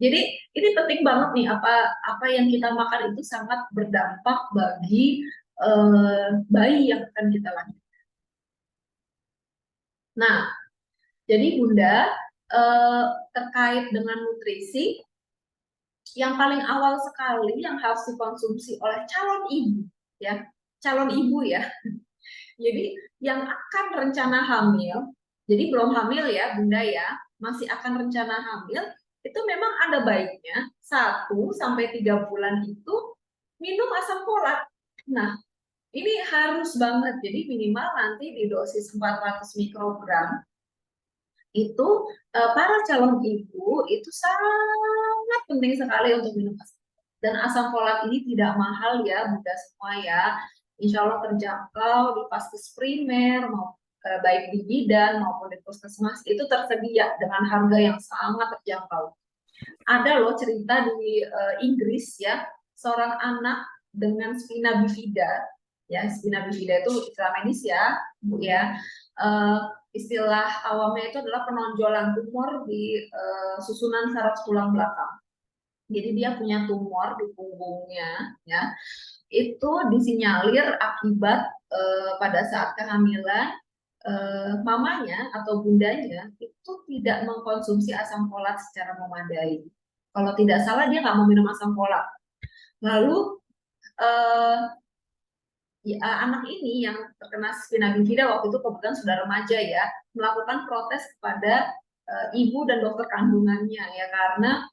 Jadi ini penting banget nih, apa yang kita makan itu sangat berdampak bagi bayi yang akan kita lahirkan. Nah, jadi Bunda terkait dengan nutrisi, yang paling awal sekali yang harus dikonsumsi oleh calon ibu ya, calon ibu ya. Jadi yang akan rencana hamil, jadi belum hamil ya Bunda ya, masih akan rencana hamil, itu memang ada baiknya 1-3 bulan itu minum asam folat. Nah, ini harus banget, jadi minimal nanti di dosis 400 mikrogram itu para calon ibu itu sangat penting sekali untuk minum asam. Dan asam folat ini tidak mahal ya Bunda semua ya. Insya Allah terjangkau di Vaskes primer, baik di bidan maupun di puskesmas itu tersedia dengan harga yang sangat terjangkau. Ada loh cerita di Inggris ya, seorang anak dengan spina bifida, ya spina bifida itu istilah medis ya Bu ya. Istilah awamnya itu adalah penonjolan tumor di susunan saraf tulang belakang. Jadi dia punya tumor di punggungnya, ya. Itu disinyalir akibat pada saat kehamilan mamanya atau bundanya itu tidak mengkonsumsi asam folat secara memadai. Kalau tidak salah dia nggak mau minum asam folat. Lalu anak ini yang terkena spina bifida waktu itu kebetulan sudah remaja ya, melakukan protes kepada ibu dan dokter kandungannya ya, karena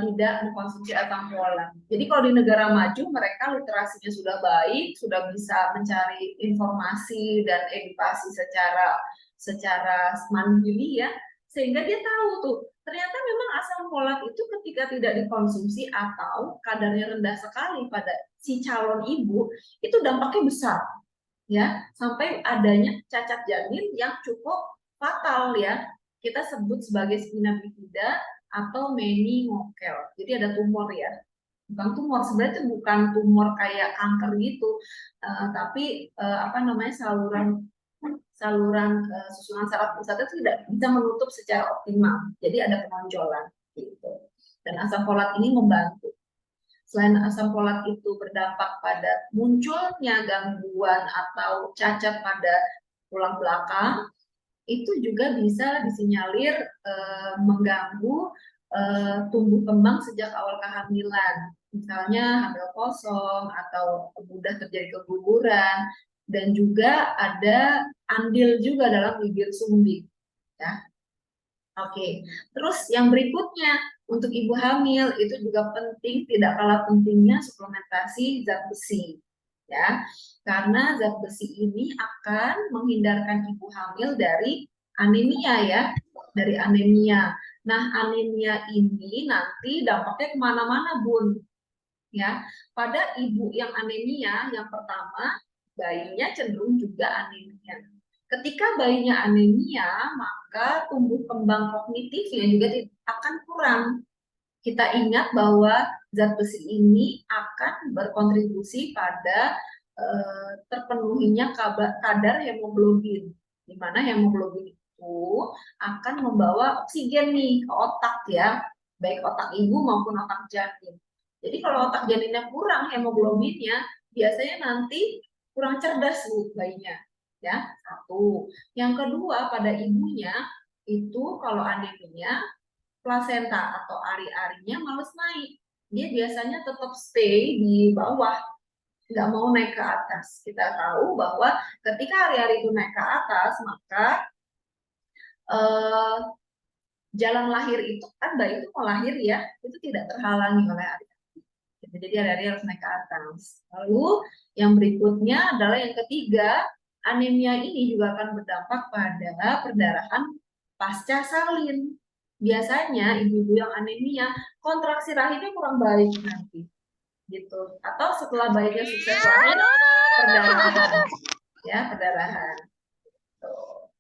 tidak mengkonsumsi asam folat. Jadi kalau di negara maju mereka literasinya sudah baik, sudah bisa mencari informasi dan edukasi secara mandiri ya, sehingga dia tahu tuh ternyata memang asam folat itu ketika tidak dikonsumsi atau kadarnya rendah sekali pada si calon ibu itu dampaknya besar ya, sampai adanya cacat janin yang cukup fatal ya, kita sebut sebagai spina bifida atau meningokel. Jadi ada tumor ya, bukan tumor sebenarnya, itu bukan tumor kayak kanker gitu, tapi apa namanya, saluran susunan saraf pusat itu tidak bisa menutup secara optimal, jadi ada penonjolan gitu. Dan asam folat ini membantu. Selain asam folat itu berdampak pada munculnya gangguan atau cacat pada tulang belakang, itu juga bisa disinyalir mengganggu tumbuh kembang sejak awal kehamilan. misalnya hamil kosong atau mudah terjadi keguguran, dan juga ada andil juga dalam bibir sumbing, ya. Oke, terus yang berikutnya untuk ibu hamil itu juga penting, tidak kalah pentingnya suplementasi zat besi, ya, karena zat besi ini akan menghindarkan ibu hamil dari anemia, ya, dari anemia. Nah, anemia ini nanti dampaknya kemana-mana, Bun, ya. Pada ibu yang anemia, yang pertama, bayinya cenderung juga anemia. Ketika bayinya anemia, maka tumbuh kembang kognitifnya juga akan kurang. Kita ingat bahwa zat besi ini akan berkontribusi pada terpenuhinya kadar hemoglobin, di mana hemoglobin itu akan membawa oksigen nih ke otak, ya, baik otak ibu maupun otak janin. Jadi kalau otak janinnya kurang hemoglobinnya, biasanya nanti kurang cerdas bu bayinya, ya. Satu. Yang kedua, pada ibunya itu kalau anemia, plasenta atau ari-arinya males naik. Dia biasanya tetap stay di bawah, nggak mau naik ke atas. Kita tahu bahwa ketika ari-ari itu naik ke atas, maka jalan lahir itu kan bayi itu mau lahir, ya, itu tidak terhalangi oleh ari-ari. Jadi ari-ari harus naik ke atas. Lalu yang berikutnya adalah yang ketiga, anemia ini juga akan berdampak pada perdarahan pasca salin. Biasanya ibu-ibu yang anemia, kontraksi rahimnya kurang baik nanti, gitu. Atau setelah bayinya sukses lahir, perdarahan, ya, perdarahan. Tuh.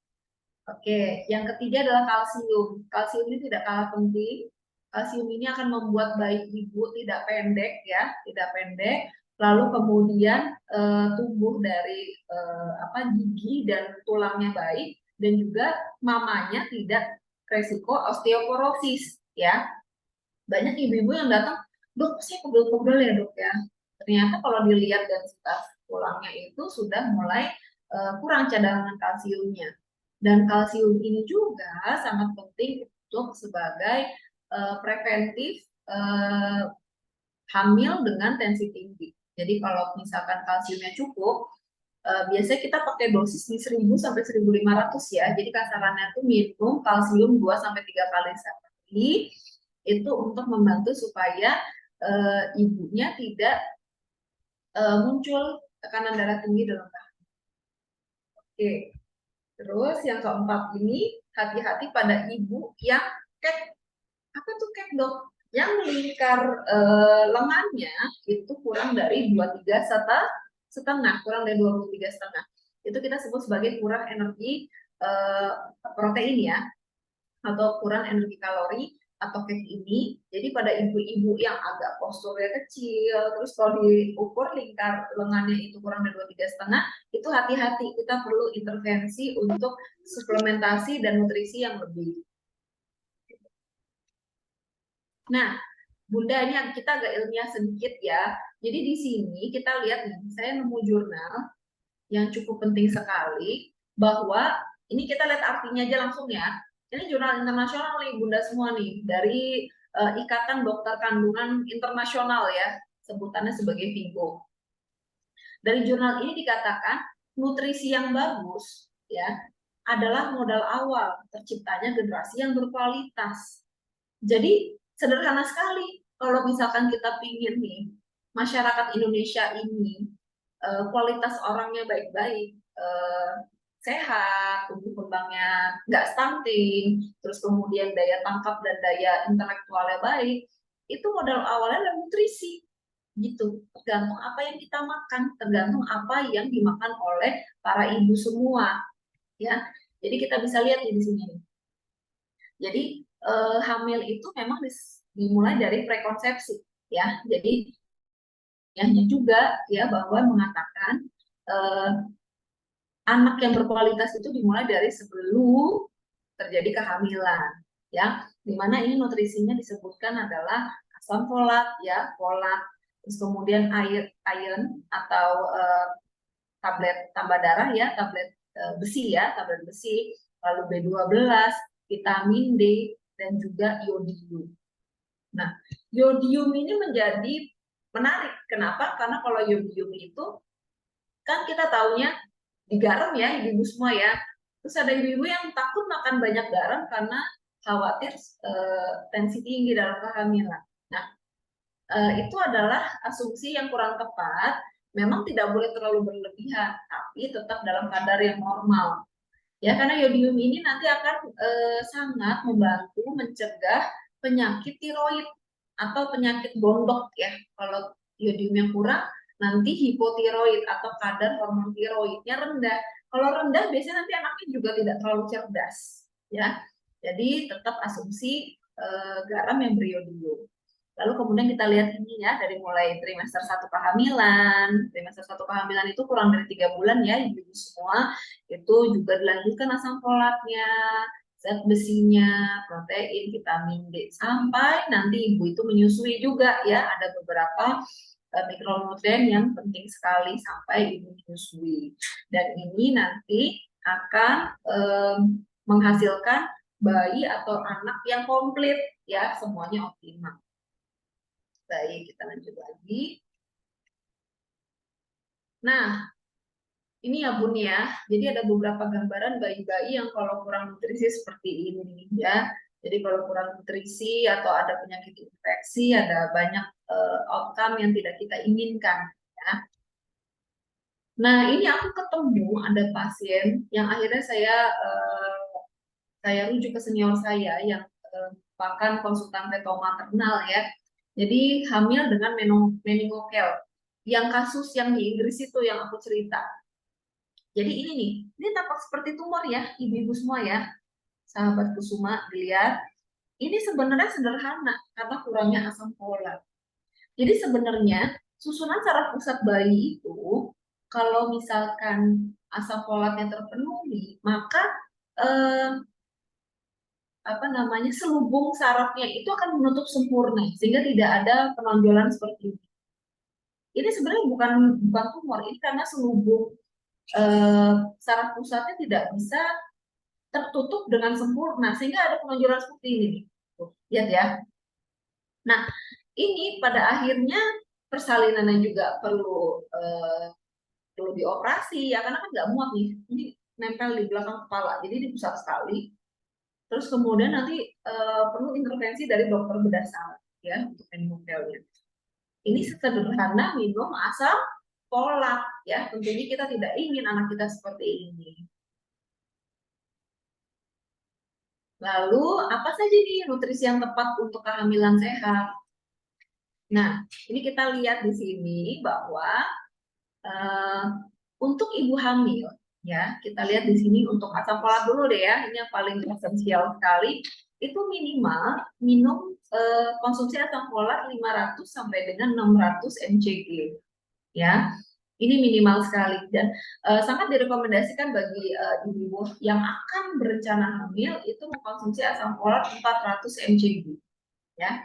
Oke, yang ketiga adalah kalsium. Kalsium ini tidak kalah penting. Kalsium ini akan membuat bayi ibu tidak pendek, ya, tidak pendek. Lalu kemudian tumbuh dari gigi dan tulangnya baik, dan juga mamanya tidak resiko osteoporosis, ya. Banyak ibu-ibu yang datang, dok, saya pegel-pegel ya dok, ya. Ternyata kalau dilihat densitas tulangnya itu sudah mulai kurang cadangan kalsiumnya. Dan kalsium ini juga sangat penting untuk sebagai preventif hamil dengan tensi tinggi. Jadi kalau misalkan kalsiumnya cukup, biasanya kita pakai dosis di 1000 sampai 1500, ya. Jadi kasarannya itu minum kalsium 2 sampai 3 kali sehari itu untuk membantu supaya ibunya tidak muncul tekanan darah tinggi dalam rahim. Oke. Terus yang keempat ini, hati-hati pada ibu yang kek. Apa tuh kek, dok? Yang lingkar lengannya itu kurang dari 23,5, kurang dari 23,5. Itu kita sebut sebagai kurang energi protein, ya, atau kurang energi kalori atau kek ini. Jadi pada ibu-ibu yang agak posturnya kecil, terus kalau diukur lingkar lengannya itu kurang dari 23,5, itu hati-hati, kita perlu intervensi untuk suplementasi dan nutrisi yang lebih. Nah, Bunda, ini kita agak ilmiah sedikit, ya. Jadi di sini kita lihat nih, saya nemu jurnal yang cukup penting sekali, bahwa ini kita lihat artinya aja langsung, ya. Ini jurnal internasional nih Bunda semua nih, dari Ikatan Dokter Kandungan Internasional, ya, sebutannya sebagai VIGO. Dari jurnal ini dikatakan nutrisi yang bagus, ya, adalah modal awal terciptanya generasi yang berkualitas. Jadi sederhana sekali, kalau misalkan kita pingin nih masyarakat Indonesia ini kualitas orangnya baik-baik, sehat, tumbuh kembangnya nggak stunting, terus kemudian daya tangkap dan daya intelektualnya baik, itu modal awalnya adalah nutrisi, gitu. Tergantung apa yang kita makan, tergantung apa yang dimakan oleh para ibu semua, ya. Jadi kita bisa lihat di sini. Jadi hamil itu memang dimulai dari prekonsepsi, ya. Jadi yang juga, ya, bahwa mengatakan anak yang berkualitas itu dimulai dari sebelum terjadi kehamilan, ya. Dimana ini nutrisinya disebutkan adalah asam folat, ya, folat, terus kemudian iron atau tablet tambah darah, ya, tablet besi, ya, tablet besi, lalu B12, vitamin D, dan juga yodium. Nah, yodium ini menjadi Menarik. Kenapa? Karena kalau yodium itu kan kita taunya di garam ya, ibu-ibu semua ya. Terus ada ibu-ibu yang takut makan banyak garam karena khawatir tensi tinggi dalam kehamilan. Nah, itu adalah asumsi yang kurang tepat. Memang tidak boleh terlalu berlebihan, tapi tetap dalam kadar yang normal. Ya, karena yodium ini nanti akan sangat membantu mencegah penyakit tiroid atau penyakit gondok ya. Kalau yodium yang kurang, nanti hipotiroid atau kadar hormon tiroidnya rendah. Kalau rendah, biasanya nanti anaknya juga tidak terlalu cerdas, ya. Jadi tetap asumsi garam yang beriodium. Lalu kemudian kita lihat ini ya, dari mulai trimester 1 kehamilan. Trimester 1 kehamilan itu kurang dari 3 bulan ya, ibu-ibu semua. Itu juga dilanjutkan asam folatnya, zat besinya, protein, vitamin D. Sampai nanti ibu itu menyusui juga ya, ada beberapa mikronutrien yang penting sekali sampai ibu menyusui. Dan ini nanti akan menghasilkan bayi atau anak yang komplit ya, semuanya optimal. Baik, kita lanjut lagi. Nah, ini ya Bun ya. Jadi ada beberapa gambaran bayi-bayi yang kalau kurang nutrisi seperti ini ya. Jadi kalau kurang nutrisi atau ada penyakit infeksi, ada banyak outcome yang tidak kita inginkan ya. Nah, ini aku ketemu ada pasien yang akhirnya saya rujuk ke senior saya yang bahkan konsultan fetal maternal ya. Jadi hamil dengan meningokel. Yang kasus yang di Inggris itu yang aku cerita. Jadi ini nih, ini tampak seperti tumor ya, ibu-ibu semua ya. Sahabat Kusuma, dilihat. Ini sebenarnya sederhana karena kurangnya asam folat. Jadi sebenarnya susunan saraf pusat bayi itu kalau misalkan asam folatnya terpenuhi, maka selubung sarafnya itu akan menutup sempurna sehingga tidak ada penonjolan seperti ini. Ini sebenarnya bukan tumor, ini karena selubung saraf pusatnya tidak bisa tertutup dengan sempurna sehingga ada penonjolan seperti ini. Tuh, lihat ya. Nah, ini pada akhirnya persalinannya juga perlu dioperasi ya, karena kan nggak muat nih. Ini nempel di belakang kepala, jadi di pusat sekali. Terus kemudian nanti perlu intervensi dari dokter bedah saraf ya untuk meningokelnya. Ini sederhana minum asam folat ya. Tentunya kita tidak ingin anak kita seperti ini. Lalu apa saja nih nutrisi yang tepat untuk kehamilan sehat? Nah, ini kita lihat di sini bahwa untuk ibu hamil ya, kita lihat di sini untuk asam folat dulu deh ya. Ini yang paling esensial sekali. Itu minimal minum konsumsi asam folat 500 sampai dengan 600 mcg ya. Ini minimal sekali dan sangat direkomendasikan bagi ibu yang akan berencana hamil itu mengkonsumsi asam folat 400 mcg ya.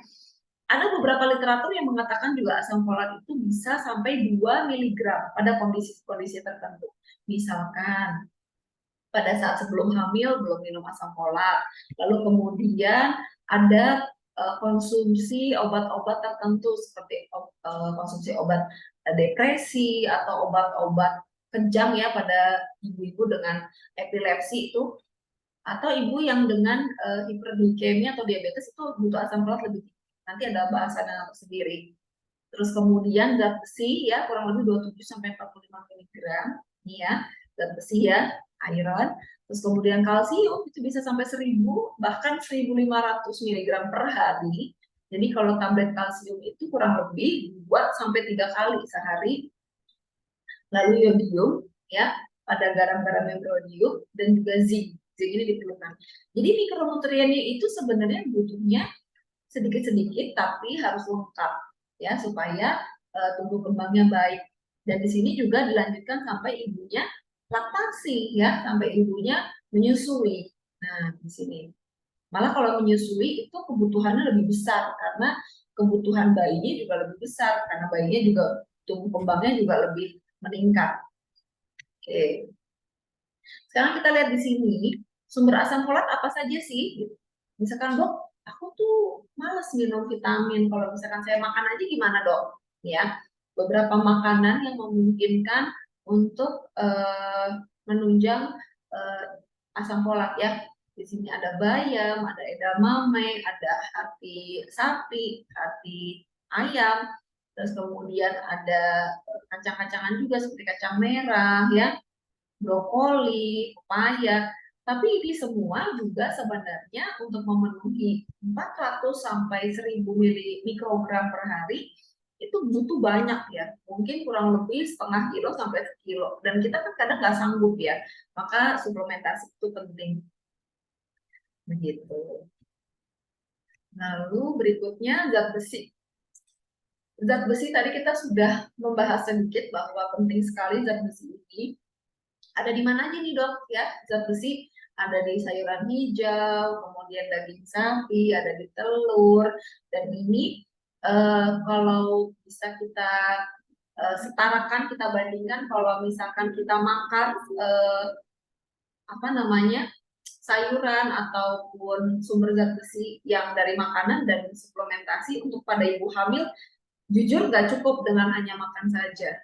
Ada beberapa literatur yang mengatakan juga asam folat itu bisa sampai 2 mg pada kondisi-kondisi tertentu. Misalkan pada saat sebelum hamil belum minum asam folat, lalu kemudian ada konsumsi obat-obat tertentu seperti konsumsi obat depresi atau obat-obat kejang ya pada ibu-ibu dengan epilepsi itu, atau ibu yang dengan hiperglikemia atau diabetes itu butuh asam folat lebih tinggi. Nanti ada bahasannya tersendiri. Terus kemudian zat besi ya kurang lebih 27 sampai 45 mg nih ya, zat besi ya, iron. Terus kemudian kalsium itu bisa sampai 1000 bahkan 1500 mg per hari. Jadi kalau tablet kalsium itu kurang lebih 2 sampai 3 kali sehari. Lalu yodium ya, pada garam-garam yang berodium dan juga zinc. Zinc ini diperlukan. Jadi mikronutriennya itu sebenarnya butuhnya sedikit-sedikit tapi harus lengkap ya supaya tumbuh kembangnya baik. Dan di sini juga dilanjutkan sampai ibunya laktasi ya, sampai ibunya menyusui. Nah, di sini. Malah kalau menyusui itu kebutuhannya lebih besar karena kebutuhan bayinya juga lebih besar karena bayinya juga tumbuh kembangnya juga lebih meningkat. Oke. Sekarang kita lihat di sini sumber asam folat apa saja sih? Misalkan dok, aku tuh males minum vitamin. Kalau misalkan saya makan aja gimana dok? ya. Beberapa makanan yang memungkinkan untuk menunjang asam folat ya. Di sini ada bayam, ada edamame, ada hati sapi, hati ayam, terus kemudian ada kacang-kacangan juga seperti kacang merah ya, brokoli, pepaya. Tapi ini semua juga sebenarnya untuk memenuhi 400 sampai 1000 mikrogram per hari itu butuh banyak ya. Mungkin kurang lebih setengah kilo sampai sekilo. Dan kita kan kadang nggak sanggup ya. Maka suplementasi itu penting. Begitu. Lalu berikutnya zat besi. Zat besi tadi kita sudah membahas sedikit bahwa penting sekali zat besi ini. Ada di mana aja nih dok ya zat besi? Ada di sayuran hijau, kemudian daging sapi, ada di telur, dan ini kalau bisa kita setarakan, kita bandingkan kalau misalkan kita makan apa namanya sayuran ataupun sumber zat besi yang dari makanan dan suplementasi untuk pada ibu hamil, jujur nggak cukup dengan hanya makan saja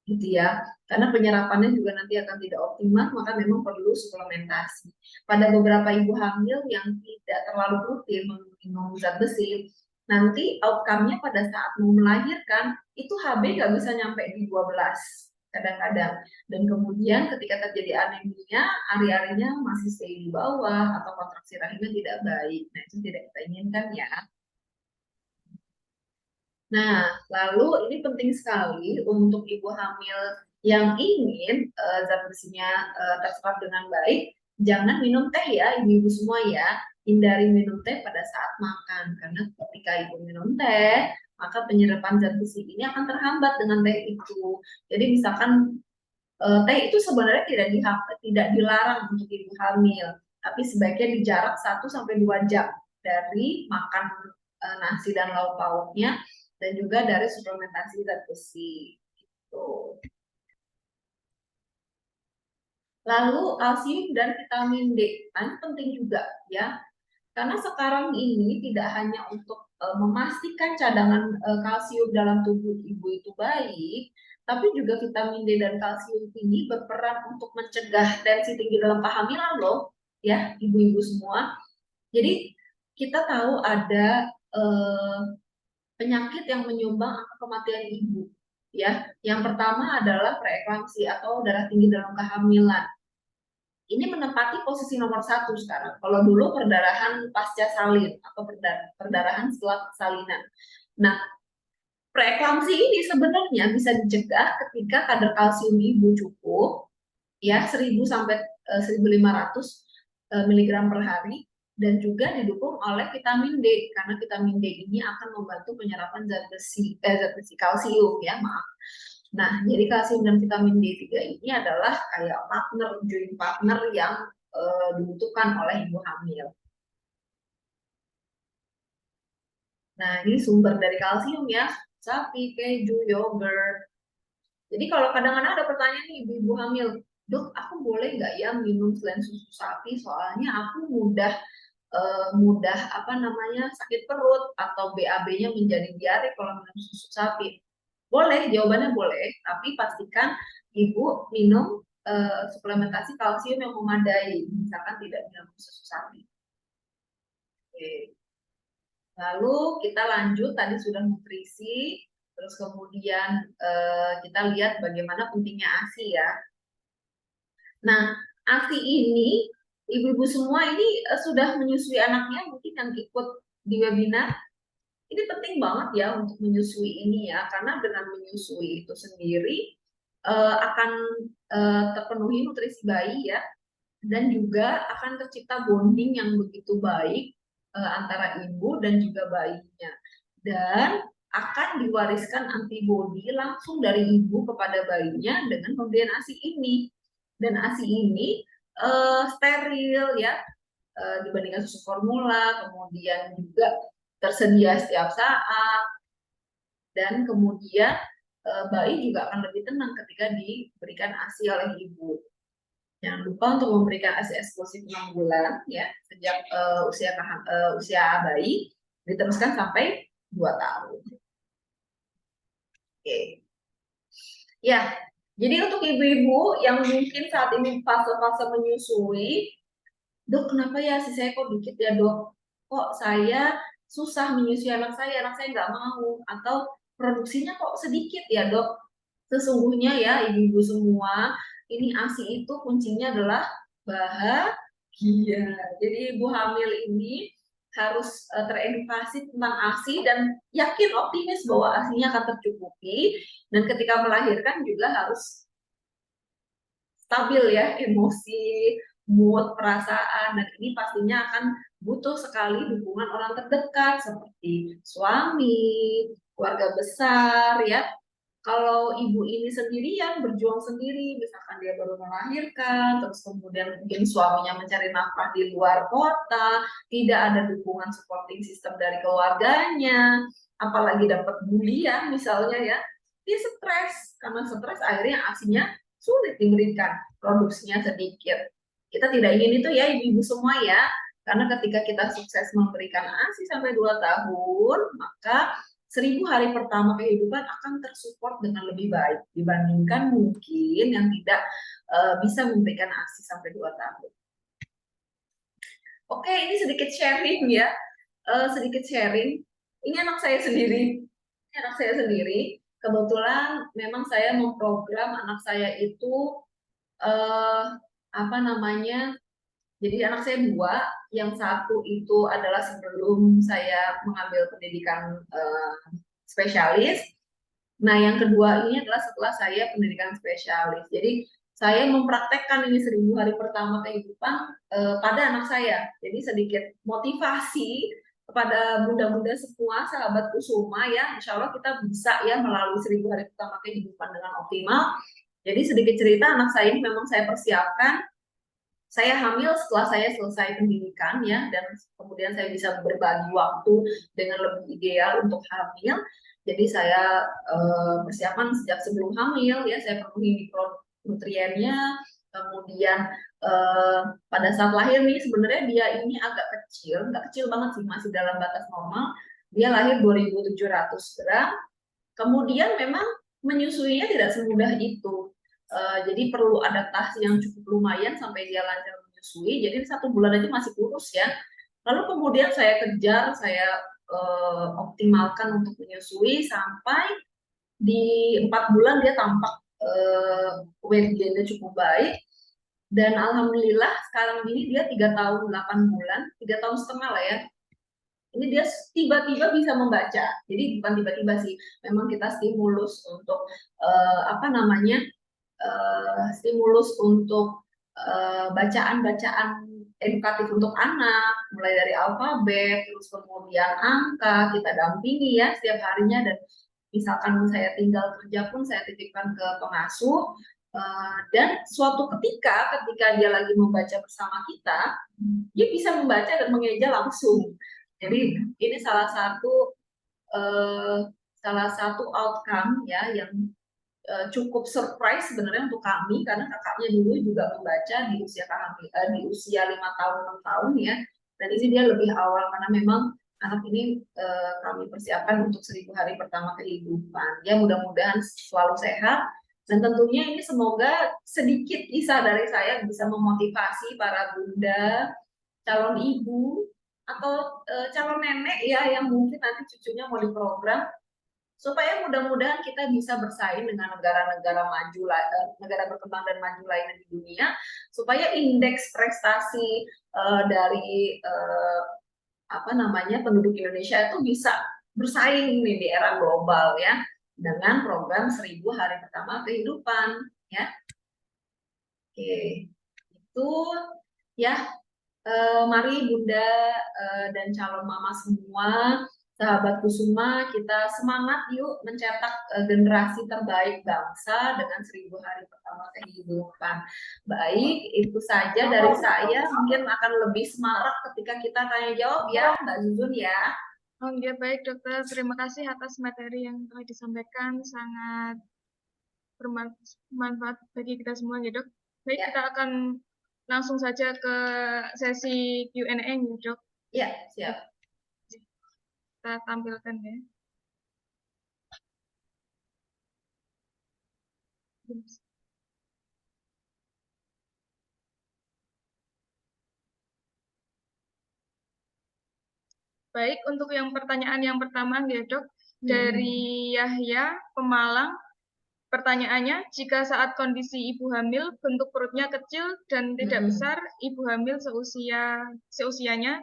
gitu ya, karena penyerapannya juga nanti akan tidak optimal, maka memang perlu suplementasi. Pada beberapa ibu hamil yang tidak terlalu rutin minum zat besi, nanti outcome-nya pada saat mau melahirkan itu HB nggak bisa nyampe di 12 kadang-kadang, dan kemudian ketika terjadi anemia, ari-arinya masih stay di bawah atau kontraksi rahimnya tidak baik. Nah, itu tidak kita inginkan ya. Nah, lalu ini penting sekali untuk ibu hamil yang ingin zat besinya terserap dengan baik, jangan minum teh ya, ibu-ibu semua ya. Hindari minum teh pada saat makan, karena ketika ibu minum teh, maka penyerapan zat besi ini akan terhambat dengan teh itu. Jadi misalkan teh itu sebenarnya tidak dilarang untuk ibu hamil, tapi sebaiknya dijarak 1 sampai 2 jam dari makan nasi dan lauk pauknya, dan juga dari suplementasi zat besi. Gitu. Lalu kalsium dan vitamin D, nah, ini penting juga ya, karena sekarang ini tidak hanya untuk memastikan cadangan kalsium dalam tubuh ibu itu baik, tapi juga vitamin D dan kalsium ini berperan untuk mencegah tensi tinggi dalam kehamilan loh, ya ibu-ibu semua. Jadi kita tahu ada penyakit yang menyumbang angka kematian ibu. Ya, yang pertama adalah preeklamsi atau darah tinggi dalam kehamilan. Ini menempati posisi nomor 1 sekarang. Kalau dulu perdarahan pasca salin atau perdarahan setelah salinan. Nah, preeklamsi ini sebenarnya bisa dicegah ketika kadar kalsium ibu cukup, ya 1000 sampai 1500 mg per hari, dan juga didukung oleh vitamin D, karena vitamin D ini akan membantu penyerapan zat besi kalsium ya, maaf. Nah, jadi kalsium dan vitamin D3 ini adalah kayak joint partner yang dibutuhkan oleh ibu hamil. Nah, ini sumber dari kalsium ya, sapi, keju, yogurt. Jadi kalau kadang-kadang ada pertanyaan nih ibu-ibu hamil, dok, aku boleh nggak ya minum selain susu sapi? Soalnya aku mudah apa namanya sakit perut atau BAB-nya menjadi diare kalau minum susu sapi. Boleh, jawabannya boleh, tapi pastikan ibu minum suplementasi kalsium yang memadai, misalkan tidak minum susu sapi. Oke. Lalu kita lanjut, tadi sudah nutrisi, terus kemudian kita lihat bagaimana pentingnya ASI ya. Nah, ASI ini, ibu-ibu semua ini sudah menyusui anaknya, mungkin yang ikut di webinar, ini penting banget ya untuk menyusui ini ya, karena dengan menyusui itu sendiri akan terpenuhi nutrisi bayi ya, dan juga akan tercipta bonding yang begitu baik antara ibu dan juga bayinya, dan akan diwariskan antibodi langsung dari ibu kepada bayinya dengan pemberian ASI ini. Dan ASI ini steril ya, dibandingkan susu formula, kemudian juga tersedia setiap saat, dan kemudian bayi juga akan lebih tenang ketika diberikan ASI oleh ibu. Jangan lupa untuk memberikan ASI eksklusif 6 bulan ya, sejak usia bayi, diteruskan sampai 2 tahun. Oke. Ya, jadi untuk ibu-ibu yang mungkin saat ini fase-fase menyusui, dok kenapa ya si saya kok dikit ya dok? Kok saya susah menyusui anak saya nggak mau, atau produksinya kok sedikit ya dok? Sesungguhnya ya ibu-ibu semua, ini ASI itu kuncinya adalah bahagia. Jadi ibu hamil ini harus teredukasi tentang ASI dan yakin optimis bahwa ASINya akan tercukupi, dan ketika melahirkan juga harus stabil ya emosi, mood, perasaan, dan ini pastinya akan butuh sekali dukungan orang terdekat seperti suami, keluarga besar ya. Kalau ibu ini sendirian, berjuang sendiri, misalkan dia baru melahirkan, terus kemudian mungkin suaminya mencari nafkah di luar kota, tidak ada dukungan supporting system dari keluarganya, apalagi dapat bulian misalnya ya, dia stres. Karena stres akhirnya ASINya sulit diberikan, produksinya sedikit. Kita tidak ingin itu ya ibu-ibu semua ya, karena ketika kita sukses memberikan ASI sampai 2 tahun, maka 1000 hari pertama kehidupan akan tersupport dengan lebih baik dibandingkan mungkin yang tidak bisa memberikan ASI sampai 2 tahun. Oke, ini sedikit sharing ya. Sedikit sharing. Ini anak saya sendiri. Ini anak saya sendiri. Kebetulan memang saya memprogram anak saya itu apa namanya? Jadi anak saya 2, yang satu itu adalah sebelum saya mengambil pendidikan spesialis. Nah, yang kedua ini adalah setelah saya pendidikan spesialis. Jadi saya mempraktekkan ini 1000 hari pertama kehidupan pada anak saya. Jadi sedikit motivasi kepada bunda-bunda semua, sahabat Kusuma ya. Insya Allah kita bisa ya melalui 1000 hari pertama kehidupan dengan optimal. Jadi sedikit cerita, anak saya ini memang saya persiapkan. Saya hamil setelah saya selesai pendidikan ya, dan kemudian saya bisa berbagi waktu dengan lebih ideal untuk hamil. Jadi saya persiapan sejak sebelum hamil ya, saya penuhi nutriennya. Kemudian pada saat lahir nih sebenarnya dia ini agak kecil, nggak kecil banget sih, masih dalam batas normal. Dia lahir 2700 gram. Kemudian memang menyusuinya tidak semudah itu. Jadi perlu adaptasi yang cukup lumayan sampai dia lancar menyusui. Jadi 1 bulan aja masih kurus ya. Lalu kemudian saya kejar, saya optimalkan untuk menyusui sampai di 4 bulan dia tampak weight gainnya cukup baik. Dan alhamdulillah sekarang ini dia 3 tahun 8 bulan, 3 tahun setengah lah ya. Ini dia tiba-tiba bisa membaca. Jadi bukan tiba-tiba sih, memang kita stimulus untuk apa namanya? Stimulus untuk bacaan-bacaan edukatif untuk anak, mulai dari alfabet, terus kemudian angka, kita dampingi ya setiap harinya, dan misalkan saya tinggal kerja pun saya titipkan ke pengasuh, dan suatu ketika dia lagi membaca bersama kita, dia bisa membaca dan mengeja langsung. Jadi ini salah satu outcome ya yang cukup surprise sebenarnya untuk kami, karena kakaknya dulu juga membaca di usia kami di usia 5 tahun 6 tahun ya, dan ini dia lebih awal karena memang anak ini kami persiapkan untuk 1000 hari pertama kehidupan ya. Mudah-mudahan selalu sehat, dan tentunya ini semoga sedikit kisah dari saya bisa memotivasi para bunda, calon ibu, atau calon nenek ya yang mungkin nanti cucunya mau diprogram, supaya mudah-mudahan kita bisa bersaing dengan negara-negara maju, negara berkembang dan maju lainnya di dunia, supaya indeks prestasi dari apa namanya penduduk Indonesia itu bisa bersaing nih di era global ya, dengan program 1000 hari pertama kehidupan ya. Oke, itu ya. Mari Bunda dan calon mama semua, sahabat Kusuma, kita semangat yuk mencetak generasi terbaik bangsa dengan 1000 hari pertama kehidupan. Baik, itu saja dari saya. Mungkin akan lebih semarak ketika kita tanya jawab ya, Mbak Zuzun ya. Oh ya, baik dokter, terima kasih atas materi yang telah disampaikan, sangat bermanfaat bagi kita semua ya dok. Baik, Ya. kita akan langsung saja ke sesi Q&A ya dok. Ya, siap. Kita tampilkan ya. Baik, untuk yang pertanyaan yang pertama ya dok, dari Yahya, Pemalang, pertanyaannya, jika saat kondisi ibu hamil bentuk perutnya kecil dan tidak besar, ibu hamil seusianya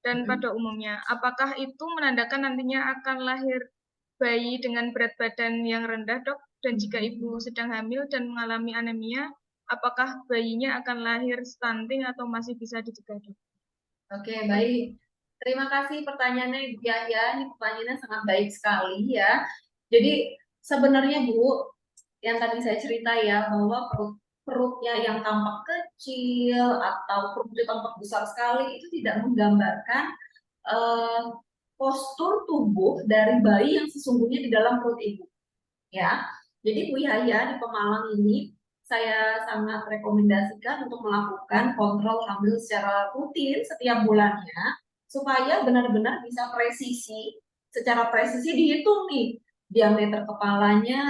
dan pada umumnya, apakah itu menandakan nantinya akan lahir bayi dengan berat badan yang rendah dok? Dan jika ibu sedang hamil dan mengalami anemia, apakah bayinya akan lahir stunting atau masih bisa dicegah dok? Oke, baik. Terima kasih pertanyaannya Ibu Yahya. Ini pertanyaannya sangat baik sekali ya. Jadi sebenarnya Bu, yang tadi saya cerita ya bahwa perutnya yang tampak kecil atau perutnya tampak besar sekali itu tidak menggambarkan postur tubuh dari bayi yang sesungguhnya di dalam perut ibu. Ya, jadi Bu Yahya di Pemalang ini saya sangat rekomendasikan untuk melakukan kontrol hamil secara rutin setiap bulannya supaya benar-benar bisa presisi, secara presisi dihitung nih diameter kepalanya,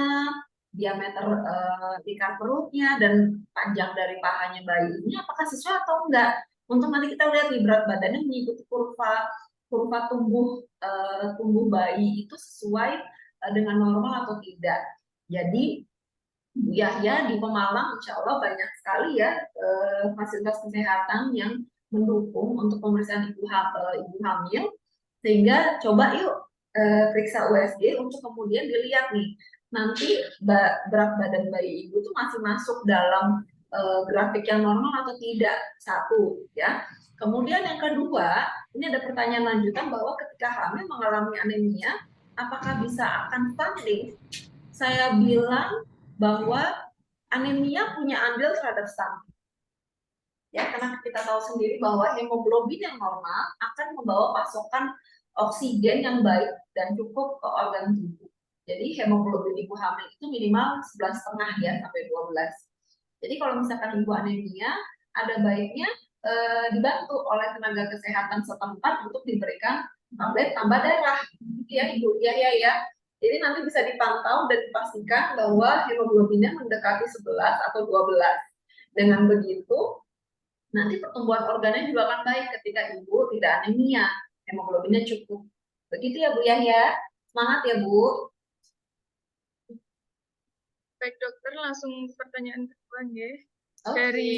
diameter lingkar perutnya dan panjang dari pahanya bayi ini apakah sesuai atau enggak. Untuk nanti kita lihat nih berat badannya mengikuti kurva tumbuh bayi itu sesuai dengan normal atau tidak. Jadi Bu Yahya di Pemalang insya Allah banyak sekali ya fasilitas kesehatan yang mendukung untuk pemeriksaan ibu hamil, sehingga coba yuk periksa USG untuk kemudian dilihat nih nanti berat badan bayi ibu itu masih masuk dalam grafik yang normal atau tidak, satu ya. Kemudian yang kedua, ini ada pertanyaan lanjutan bahwa ketika hamil mengalami anemia apakah bisa akan stunting? Saya bilang bahwa anemia punya andil terhadap stunting. Ya, karena kita tahu sendiri bahwa hemoglobin yang normal akan membawa pasokan oksigen yang baik dan cukup ke organ tubuh. Jadi hemoglobin ibu hamil itu minimal 11,5 ya sampai 12. Jadi kalau misalkan ibu anemia, ada baiknya dibantu oleh tenaga kesehatan setempat untuk diberikan tablet tambah darah. Ya Ibu ya. Jadi nanti bisa dipantau dan dipastikan bahwa hemoglobinnya mendekati 11 atau 12. Dengan begitu, nanti pertumbuhan organnya juga akan baik ketika ibu tidak anemia, hemoglobinnya cukup. Begitu ya Bu Yahya. Semangat ya Bu. Baik dokter, langsung pertanyaan kedua ya. Okay. Dari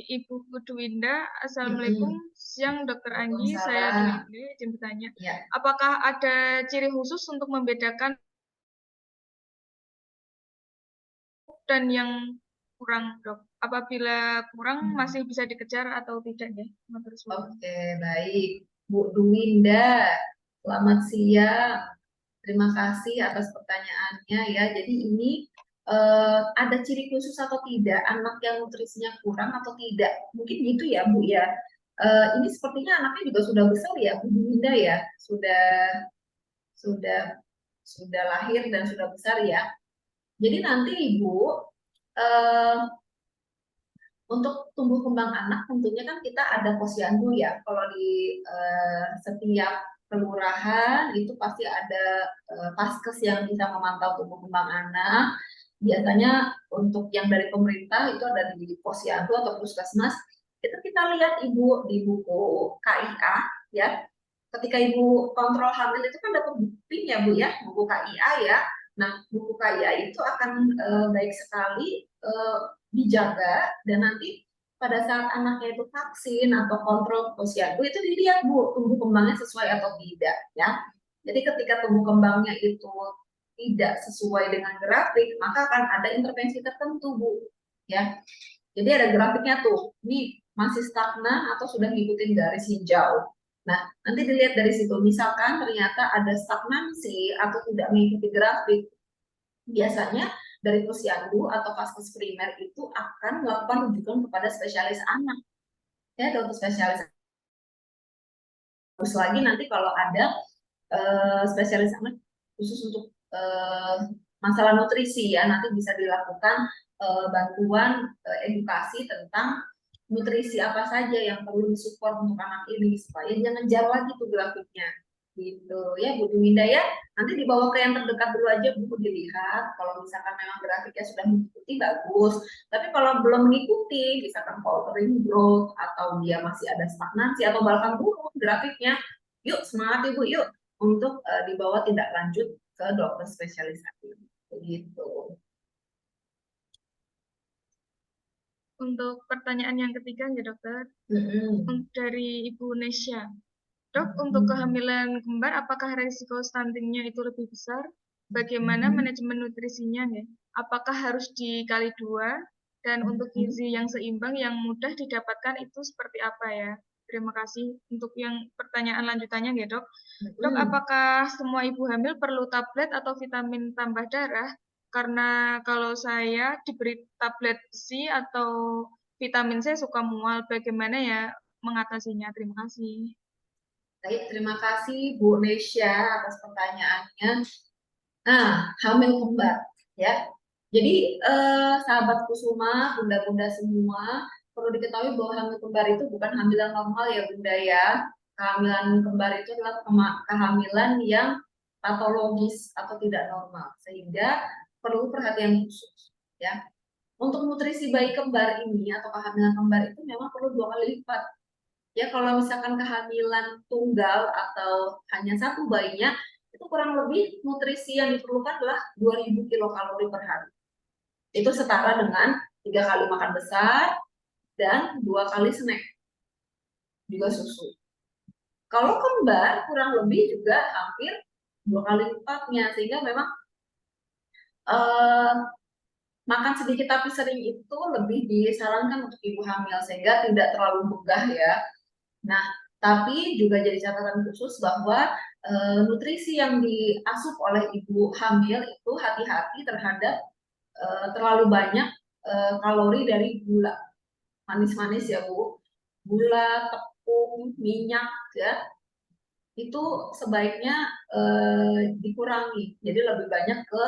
Ibu Kudwinda, Assalamualaikum, siang Dokter Anggi, saya Dwindi, izin bertanya, apakah ada ciri khusus untuk membedakan dan yang kurang dok? Apabila kurang masih bisa dikejar atau tidak ya? Oke, baik Bu Dwinda, selamat siang. Terima kasih atas pertanyaannya ya. Jadi ini ada ciri khusus atau tidak anak yang nutrisinya kurang atau tidak? Mungkin gitu ya Bu ya. Ini sepertinya anaknya juga sudah besar ya Bu Dinda ya, sudah lahir dan sudah besar ya. Jadi nanti Ibu untuk tumbuh kembang anak tentunya kan kita ada posyandu ya. Kalau di setiap kelurahan itu pasti ada paskes yang bisa memantau tumbuh kembang anak. Biasanya untuk yang dari pemerintah itu ada di posyandu atau puskesmas. Itu kita lihat Ibu di buku KIA ya. Ketika Ibu kontrol hamil itu kan dapat bukti ya Bu ya, buku KIA ya. Nah, buku KIA itu akan baik sekali dijaga dan nanti pada saat anaknya itu vaksin atau kontrol posyandu itu dilihat Bu tumbuh kembangnya sesuai atau tidak ya. Jadi ketika tumbuh kembangnya itu tidak sesuai dengan grafik, maka akan ada intervensi tertentu Bu ya. Jadi ada grafiknya tuh, ini masih stagnan atau sudah ngikutin garis hijau. Nah, nanti dilihat dari situ, misalkan ternyata ada stagnansi atau tidak mengikuti grafik, biasanya dari posyandu atau vaskes primer itu akan melakukan rujukan kepada spesialis anak. Ya, dokter spesialis. Terus lagi nanti kalau ada spesialis anak khusus untuk masalah nutrisi ya, nanti bisa dilakukan bantuan edukasi tentang nutrisi apa saja yang perlu disupport untuk anak ini supaya jangan jauh lagi tuh grafiknya. Gitu ya Bu Winda ya. Nanti dibawa ke yang terdekat dulu aja Bu dilihat. Kalau misalkan memang grafiknya sudah mengikuti bagus. Tapi kalau belum mengikuti, misalkan faltering growth atau dia masih ada stagnansi atau bahkan buruk grafiknya, yuk semangat Ibu yuk untuk dibawa tindak lanjut ke dokter spesialis hati. Begitu. Untuk pertanyaan yang ketiga ya dokter, dari Ibu Nesya. Dok, untuk kehamilan kembar, apakah risiko stuntingnya itu lebih besar? Bagaimana manajemen nutrisinya ya? Apakah harus dikali 2? Dan untuk gizi yang seimbang yang mudah didapatkan itu seperti apa ya? Terima kasih. Untuk yang pertanyaan lanjutannya ya dok. Dok, apakah semua ibu hamil perlu tablet atau vitamin tambah darah? Karena kalau saya diberi tablet besi atau vitamin C suka mual, bagaimana ya mengatasinya? Terima kasih. Baik, terima kasih Bu Nesya atas pertanyaannya. Nah, hamil kembar ya. Jadi sahabat Kusuma, bunda-bunda semua, perlu diketahui bahwa hamil kembar itu bukan hamilan normal ya Bunda ya. Kehamilan kembar itu adalah kehamilan yang patologis atau tidak normal, sehingga perlu perhatian khusus ya. Untuk nutrisi bayi kembar ini atau kehamilan kembar itu memang perlu 2 kali lipat. Ya kalau misalkan kehamilan tunggal atau hanya satu bayinya, itu kurang lebih nutrisi yang diperlukan adalah 2000 kilokalori per hari. Itu setara dengan 3 kali makan besar dan 2 kali snack, juga susu. Kalau kembar kurang lebih juga hampir 2 kali lipatnya, sehingga memang makan sedikit tapi sering itu lebih disarankan untuk ibu hamil sehingga tidak terlalu begah ya. Nah, tapi juga jadi catatan khusus bahwa nutrisi yang diasup oleh ibu hamil itu hati-hati terhadap terlalu banyak kalori dari gula manis-manis ya Bu, gula, tepung, minyak ya, itu sebaiknya dikurangi. Jadi lebih banyak ke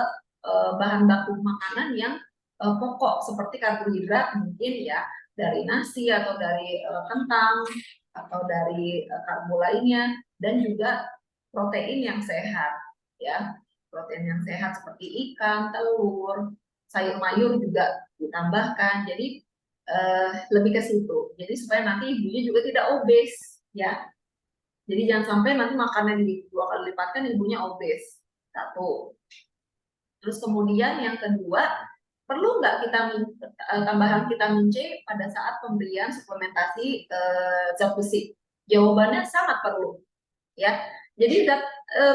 bahan baku makanan yang pokok seperti karbohidrat mungkin ya dari nasi atau dari kentang atau dari karbo lainnya dan juga protein yang sehat ya, protein yang sehat seperti ikan, telur, sayur mayur juga ditambahkan. Jadi lebih ke situ. Jadi supaya nanti ibunya juga tidak obes ya. Jadi jangan sampai nanti makannya di 2 kali lipatkan ibunya obes. Satu. Terus kemudian yang kedua, perlu nggak tambahan vitamin C pada saat pemberian suplementasi zat besi? Jawabannya sangat perlu, ya. Jadi zat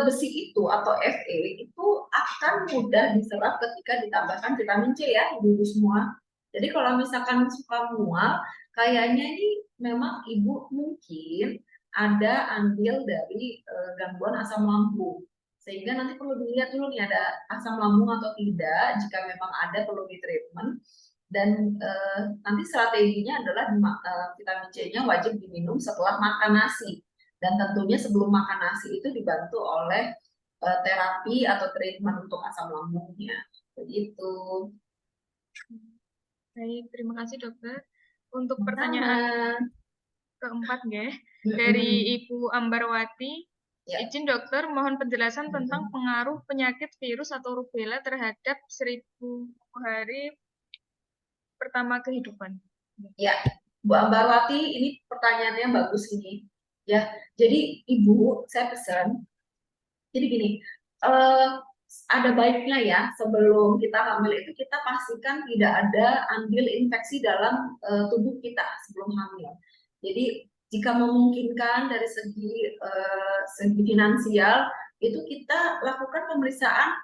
besi itu atau Fe itu akan mudah diserap ketika ditambahkan vitamin C ya, ibu-ibu semua. Jadi kalau misalkan suka mual, kayaknya ini memang ibu mungkin ada andil dari gangguan asam lambung. Sehingga nanti perlu dilihat dulu nih ada asam lambung atau tidak. Jika memang ada perlu di treatment. Dan nanti strateginya adalah vitamin C-nya wajib diminum setelah makan nasi. Dan tentunya sebelum makan nasi itu dibantu oleh terapi atau treatment untuk asam lambungnya. Begitu. Baik, terima kasih dokter. Untuk pertanyaan keempat ya, dari Ibu Ambarwati. Ya. Izin dokter, mohon penjelasan tentang pengaruh penyakit virus atau rubella terhadap 1000 hari pertama kehidupan. Ya, Bu Ambarwati, ini pertanyaannya bagus ini. Ya, jadi Ibu, saya pesan. Jadi gini, ada baiknya ya sebelum kita hamil itu kita pastikan tidak ada andil infeksi dalam tubuh kita sebelum hamil. Jadi jika memungkinkan dari segi finansial itu kita lakukan pemeriksaan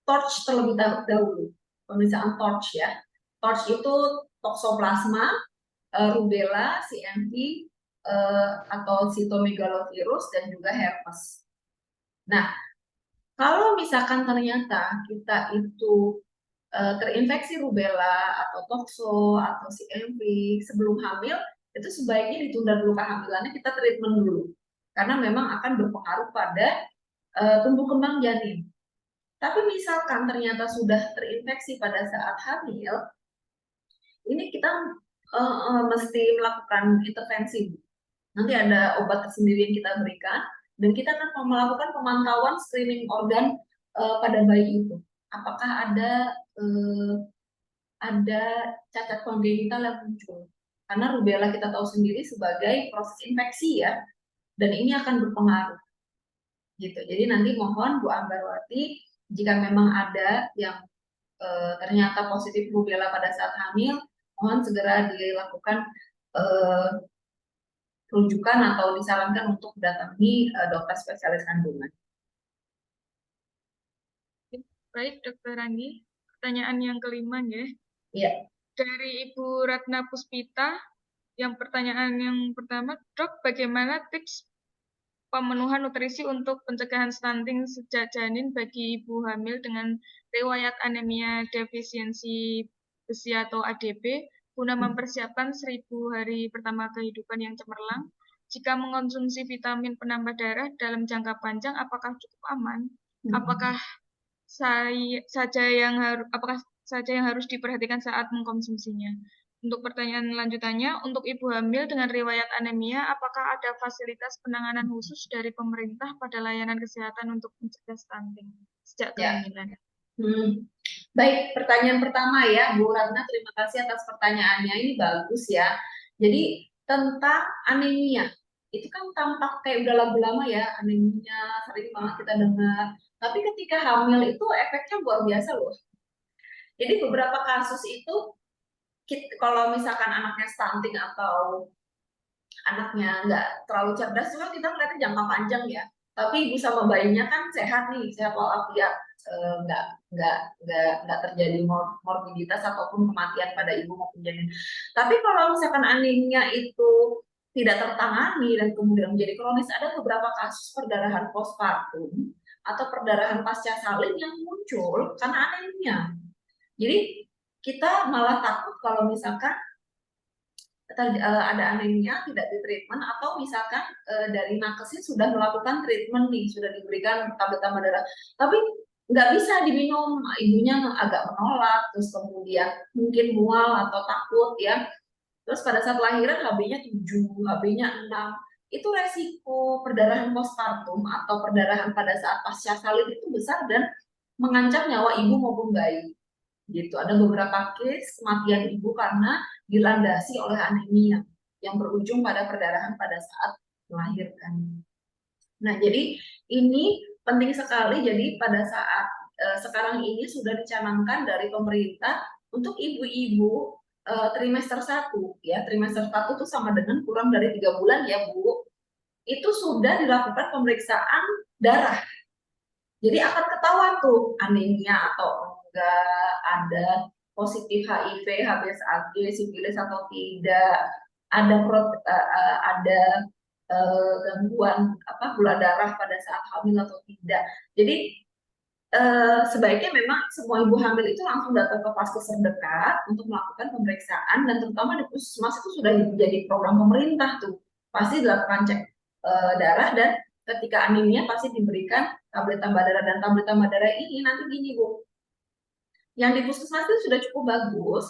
torch terlebih dahulu. Pemeriksaan torch ya. Torch itu toksoplasma, rubella, CMV, atau cytomegalovirus dan juga herpes. Nah, kalau misalkan ternyata kita itu terinfeksi rubella atau tokso atau CMV sebelum hamil, itu sebaiknya ditunda dulu kehamilannya, kita treatment dulu. Karena memang akan berpengaruh pada tumbuh kembang janin. Tapi misalkan ternyata sudah terinfeksi pada saat hamil, ini kita mesti melakukan intervensi. Nanti ada obat tersendiri yang kita berikan Dan kita akan melakukan pemantauan screening organ pada bayi itu. Apakah ada cacat kongenital yang muncul? Karena rubella kita tahu sendiri sebagai proses infeksi ya, dan ini akan berpengaruh gitu. Jadi nanti mohon Bu Ambarwati, jika memang ada yang ternyata positif rubella pada saat hamil, mohon segera dilakukan rujukan atau disarankan untuk datangi dokter spesialis kandungan. Baik, Dokter Rani. Pertanyaan yang kelima ya. Iya. Dari Ibu Ratna Puspita, yang pertanyaan yang pertama, Dok, bagaimana tips pemenuhan nutrisi untuk pencegahan stunting sejak janin bagi ibu hamil dengan riwayat anemia defisiensi besi atau ADB guna mempersiapkan 1000 hari pertama kehidupan yang cemerlang? Jika mengonsumsi vitamin penambah darah dalam jangka panjang, apakah cukup aman? Apakah saja yang harus diperhatikan saat mengkonsumsinya? Untuk pertanyaan lanjutannya, untuk ibu hamil dengan riwayat anemia, apakah ada fasilitas penanganan khusus dari pemerintah pada layanan kesehatan untuk mencegah stunting sejak kehamilan? Baik, pertanyaan pertama ya, Bu Ratna, terima kasih atas pertanyaannya. Ini bagus ya. Jadi tentang anemia, itu kan tampak kayak udah lagu lama ya, anemia sering banget kita dengar. Tapi ketika hamil itu efeknya luar biasa loh. Jadi beberapa kasus itu, kalau misalkan anaknya stunting atau anaknya nggak terlalu cerdas, cuma kita ngeliatnya jangka panjang ya. Tapi ibu sama bayinya kan sehat nih, sehat walafiat, nggak terjadi morbiditas ataupun kematian pada ibu maupun janin. Tapi kalau misalkan anemia itu tidak tertangani dan kemudian menjadi kronis, ada beberapa kasus perdarahan postpartum atau perdarahan pasca salin yang muncul karena anemia. Jadi kita malah takut kalau misalkan ada anemia tidak di treatment, atau misalkan dari nakesnya sudah melakukan treatment nih, sudah diberikan tablet tambah darah, tapi nggak bisa diminum, ibunya agak menolak, terus kemudian mungkin mual atau takut ya, terus pada saat lahiran HB-nya 7, HB-nya 6, itu resiko perdarahan postpartum atau perdarahan pada saat pasca salin itu besar dan mengancam nyawa ibu maupun bayi. Gitu. Ada beberapa case kematian ibu karena dilandasi oleh anemia yang berujung pada perdarahan pada saat melahirkan. Nah, jadi ini penting sekali. Jadi pada saat sekarang ini sudah dicanangkan dari pemerintah untuk ibu-ibu trimester 1 ya. Trimester 1 itu sama dengan kurang dari 3 bulan ya, Bu. Itu sudah dilakukan pemeriksaan darah. Jadi akan ketahuan tuh anemia atau enggak, ada positif HIV, HBsAg, sifilis atau tidak, ada gangguan gula darah pada saat hamil atau tidak. Jadi sebaiknya memang semua ibu hamil itu langsung datang ke vaskes terdekat untuk melakukan pemeriksaan, dan terutama di puskesmas itu sudah menjadi program pemerintah tuh, pasti dilakukan cek darah, dan ketika anemia pasti diberikan tablet tambah darah. Dan tablet tambah darah ini nanti gini Bu, yang di puskesmas itu sudah cukup bagus.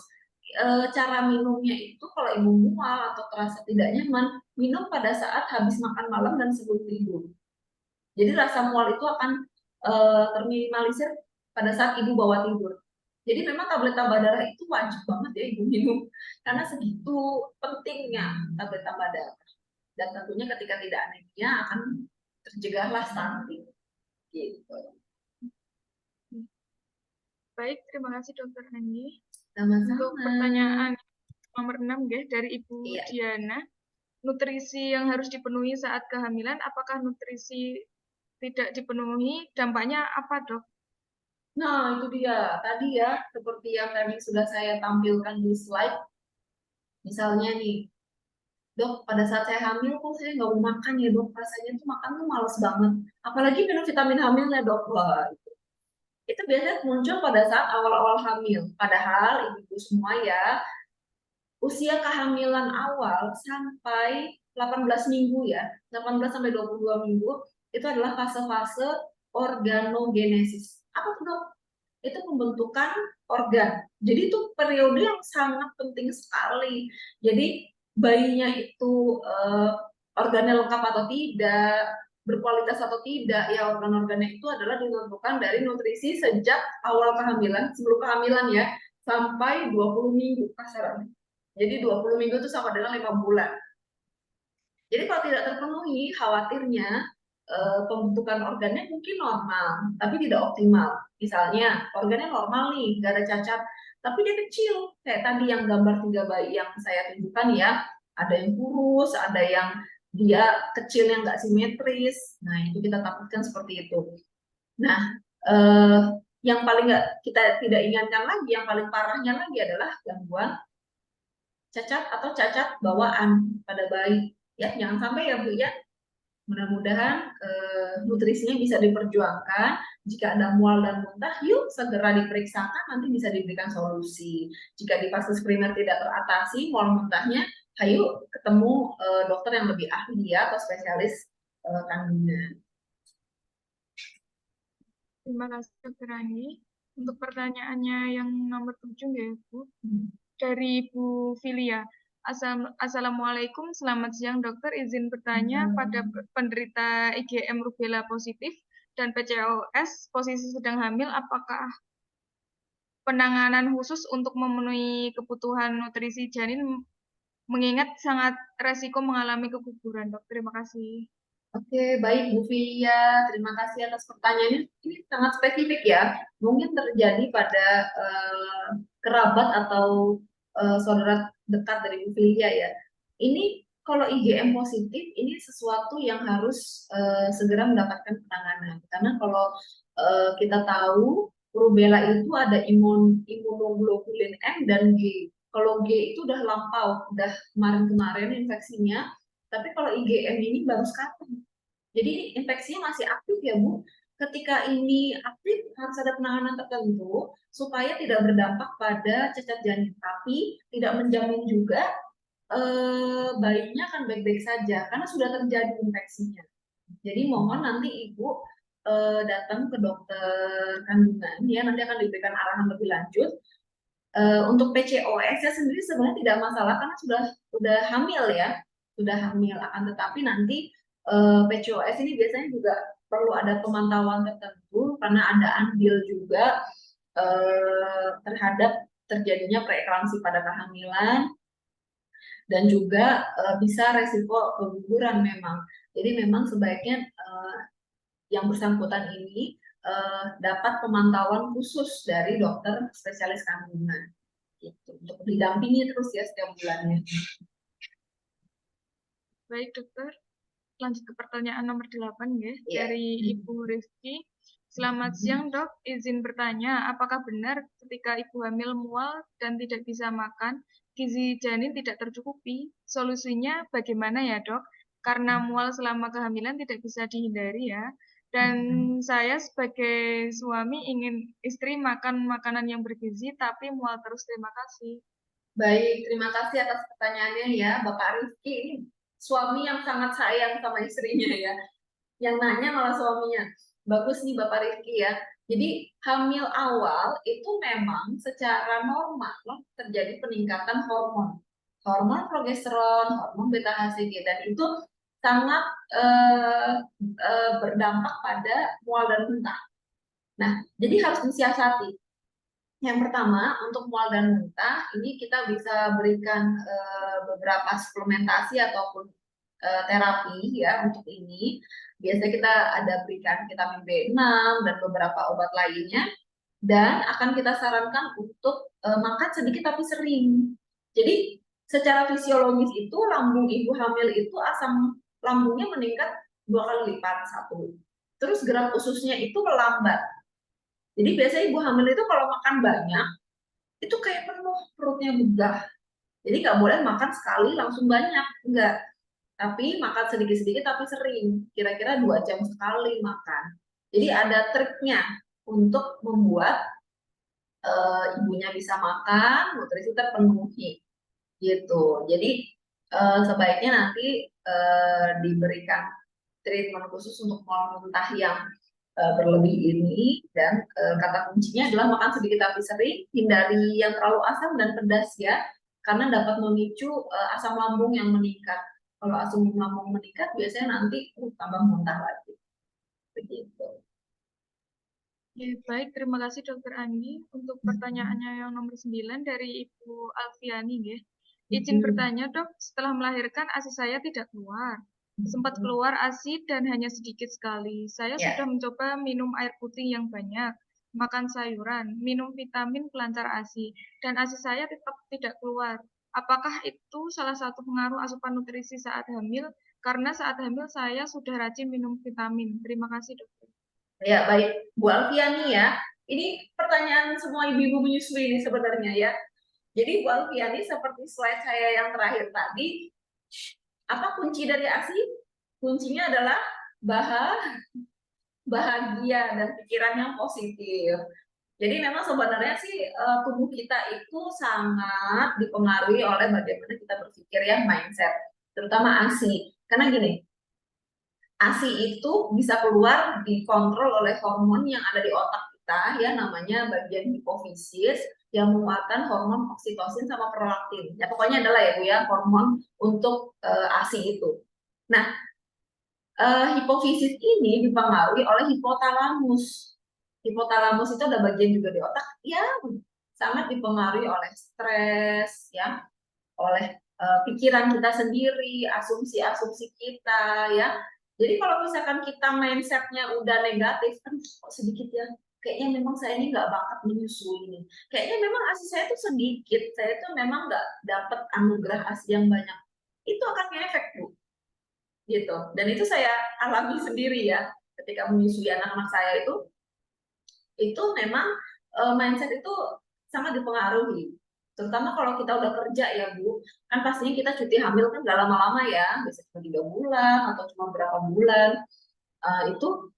Cara minumnya itu kalau ibu mual atau terasa tidak nyaman, minum pada saat habis makan malam dan sebelum tidur. Jadi rasa mual itu akan terminimalisir pada saat ibu bawa tidur. Jadi memang tablet tambah darah itu wajib banget ya ibu minum, karena segitu pentingnya tablet tambah darah. Dan tentunya ketika tidak anemia akan tercegahlah stunting. Gitu. Baik, terima kasih Dokter Hani. Sama-sama. Untuk pertanyaan nomor 6 ya, dari Ibu Diana, nutrisi yang harus dipenuhi saat kehamilan, apakah nutrisi tidak dipenuhi, dampaknya apa, Dok? Nah, itu dia. Tadi ya, seperti yang tadi sudah saya tampilkan di slide. Misalnya nih, Dok, pada saat saya hamil kok saya nggak mau makan ya, Dok. Rasanya tuh makan tuh males banget. Apalagi minum vitamin hamilnya, Dok. Wah, itu biasanya muncul pada saat awal-awal hamil. Padahal ibu-ibu semua ya, usia kehamilan awal sampai 18 minggu ya, 18 sampai 22 minggu, itu adalah fase-fase organogenesis. Apa tuh, Dok? Itu pembentukan organ. Jadi itu periode yang sangat penting sekali. Jadi bayinya itu organnya lengkap atau tidak, berkualitas atau tidak, ya organ-organnya itu adalah ditentukan dari nutrisi sejak awal kehamilan, sebelum kehamilan ya, sampai 20 minggu kasarannya. Jadi 20 minggu itu sama dengan 5 bulan. Jadi kalau tidak terpenuhi, khawatirnya pembentukan organnya mungkin normal, tapi tidak optimal. Misalnya organnya normal nih, nggak ada cacat, tapi dia kecil. Kayak tadi yang gambar 3 bayi yang saya tunjukkan ya, ada yang kurus, ada yang dia kecil yang nggak simetris. Nah itu kita takutkan seperti itu. Nah yang paling nggak kita tidak ingatkan lagi, yang paling parahnya lagi adalah gangguan cacat atau cacat bawaan pada bayi. Ya, jangan sampai ya Bu ya. Mudah-mudahan nutrisinya bisa diperjuangkan. Jika ada mual dan muntah, yuk segera diperiksakan, nanti bisa diberikan solusi. Jika di fase primer tidak teratasi mual muntahnya, ayo ketemu dokter yang lebih ahli ya atau spesialis kandungan. Terima kasih Dokter Ani. Untuk pertanyaannya yang nomor 7 ya Bu. Dari Bu Filia. Assalamualaikum, selamat siang dokter. Izin bertanya, pada penderita IgM rubella positif dan PCOS posisi sedang hamil, apakah penanganan khusus untuk memenuhi kebutuhan nutrisi janin mengingat sangat resiko mengalami keguguran, dok? Terima kasih. Oke, baik Bu Filia, terima kasih atas pertanyaannya. Ini sangat spesifik ya, mungkin terjadi pada kerabat atau saudara dekat dari Bu Filia ya. Ini kalau IgM positif, ini sesuatu yang harus segera mendapatkan penanganan. Karena kalau kita tahu rubella itu ada imunoglobulin M dan G. Kalau G itu udah lampau, udah kemarin-kemarin infeksinya. Tapi kalau IgM ini baru sekarang. Jadi infeksinya masih aktif ya Bu. Ketika ini aktif harus ada penanganan tertentu supaya tidak berdampak pada cacat janin. Tapi tidak menjamin juga bayinya akan baik-baik saja karena sudah terjadi infeksinya. Jadi mohon nanti Ibu datang ke dokter kandungan ya, nanti akan diberikan arahan lebih lanjut. Untuk PCOS ya sendiri sebenarnya tidak masalah karena sudah hamil ya, sudah hamil. Akan tetapi nanti PCOS ini biasanya juga perlu ada pemantauan tertentu karena ada andil juga terhadap terjadinya preeklamsi pada kehamilan dan juga bisa resiko keguguran memang. Jadi memang sebaiknya yang bersangkutan ini dapat pemantauan khusus dari dokter spesialis kandungan gitu, untuk didampingi terus ya setiap bulannya. Baik dokter, lanjut ke pertanyaan nomor 8 ya, dari Ibu Rizky. Selamat siang dok, izin bertanya, apakah benar ketika ibu hamil mual dan tidak bisa makan, gizi janin tidak tercukupi? Solusinya bagaimana ya dok? Karena mual selama kehamilan tidak bisa dihindari ya. Dan saya sebagai suami ingin istri makan makanan yang bergizi tapi mual terus. Terima kasih. Baik, terima kasih atas pertanyaannya ya Bapak Rizky. Ini suami yang sangat sayang sama istrinya ya. Yang nanya malah suaminya. Bagus nih Bapak Rizky ya. Jadi hamil awal itu memang secara normal terjadi peningkatan hormon. Hormon progesteron, hormon beta HCG, dan itu sangat berdampak pada mual dan muntah. Nah, jadi harus disiasati. Yang pertama, untuk mual dan muntah, ini kita bisa berikan beberapa suplementasi ataupun terapi ya untuk ini. Biasanya kita ada berikan vitamin B6 dan beberapa obat lainnya. Dan akan kita sarankan untuk makan sedikit tapi sering. Jadi secara fisiologis itu lambung ibu hamil itu asam lambungnya meningkat 2 kali lipat, satu. Terus gerak ususnya itu melambat. Jadi biasanya ibu hamil itu kalau makan banyak, itu kayak penuh, perutnya begah. Jadi nggak boleh makan sekali langsung banyak, enggak. Tapi makan sedikit-sedikit tapi sering, kira-kira 2 jam sekali makan. Jadi ada triknya untuk membuat ibunya bisa makan, nutrisi terpenuhi. Gitu. Jadi sebaiknya nanti diberikan treatment khusus untuk mual muntah yang berlebih ini, dan kata kuncinya adalah makan sedikit tapi sering, hindari yang terlalu asam dan pedas ya, karena dapat memicu asam lambung yang meningkat. Kalau asam lambung meningkat biasanya nanti tambah muntah lagi. Begitu. Ya, baik, terima kasih Dokter Andi untuk pertanyaannya yang nomor 9 dari Ibu Alfiani. Ya. Izin bertanya dok, setelah melahirkan ASI saya tidak keluar. Sempat keluar ASI dan hanya sedikit sekali. Saya Ya. sudah mencoba minum air putih yang banyak, makan sayuran, minum vitamin pelancar ASI, dan ASI saya tetap tidak keluar. Apakah itu salah satu pengaruh asupan nutrisi saat hamil? Karena saat hamil saya sudah rajin minum vitamin. Terima kasih dokter. Ya, baik. Bu Alfiani ya. Ini pertanyaan semua ibu-ibu menyusui ini sebenarnya ya. Jadi Bu Alfiani seperti slide saya yang terakhir tadi, apa kunci dari ASI? Kuncinya adalah bahagia dan pikiran yang positif. Jadi memang sebenarnya sih tubuh kita itu sangat dipengaruhi oleh bagaimana kita berpikir ya, mindset, terutama ASI. Karena gini, ASI itu bisa keluar dikontrol oleh hormon yang ada di otak kita ya, namanya bagian hipofisis yang mengeluarkan hormon oksitosin sama prolaktin. Ya pokoknya adalah ya Bu ya, hormon untuk ASI itu. Nah, hipofisis ini dipengaruhi oleh hipotalamus. Hipotalamus itu ada bagian juga di otak yang sangat dipengaruhi oleh stres ya, oleh pikiran kita sendiri, asumsi-asumsi kita ya. Jadi kalau misalkan kita mindsetnya udah negatif, kan kok sedikit ya, kayaknya memang saya ini nggak bakat menyusui nih. Kayaknya memang ASI saya tuh sedikit, saya tuh memang nggak dapat anugerah ASI yang banyak. Itu akan ngefek Bu, gitu. Dan itu saya alami sendiri ya, ketika menyusui anak-anak saya itu memang mindset itu sangat dipengaruhi. Terutama kalau kita udah kerja ya Bu, kan pastinya kita cuti hamil kan gak lama-lama ya, biasanya cuma 3 bulan atau cuma berapa bulan. Itu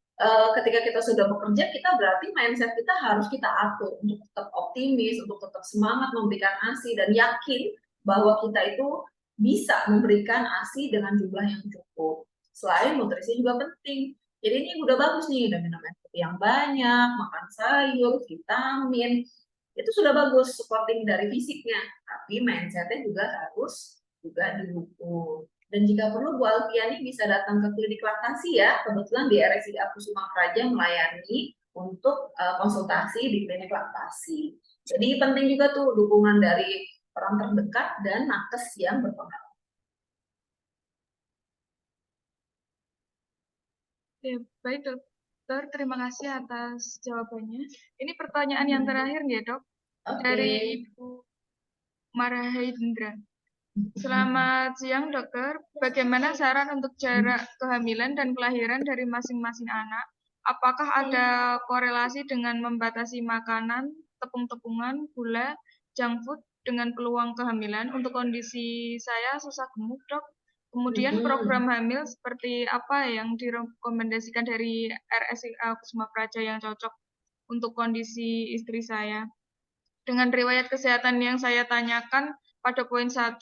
ketika kita sudah bekerja, kita berarti mindset kita harus kita atur untuk tetap optimis, untuk tetap semangat memberikan ASI dan yakin bahwa kita itu bisa memberikan ASI dengan jumlah yang cukup. Selain nutrisi juga penting. Jadi ini udah bagus nih, udah minum air putih yang banyak, makan sayur, vitamin, itu sudah bagus supporting dari fisiknya, tapi mindsetnya juga harus juga didukung. Dan jika perlu Bu Alfiani bisa datang ke klinik laktasi ya, kebetulan di RSID Kusuma Praja melayani untuk konsultasi di klinik laktasi. Jadi penting juga tuh dukungan dari orang terdekat dan nakes yang berpengalaman. Ya, baik dokter, terima kasih atas jawabannya. Ini pertanyaan yang terakhir ya dok, dari Ibu Marahendra. Selamat siang dokter, bagaimana saran untuk jarak kehamilan dan kelahiran dari masing-masing anak? Apakah ada korelasi dengan membatasi makanan, tepung-tepungan, gula, junk food dengan peluang kehamilan? Untuk kondisi saya susah gemuk dok. Kemudian program hamil seperti apa yang direkomendasikan dari RSIA Kusuma Praja yang cocok untuk kondisi istri saya? Dengan riwayat kesehatan yang saya tanyakan pada poin 1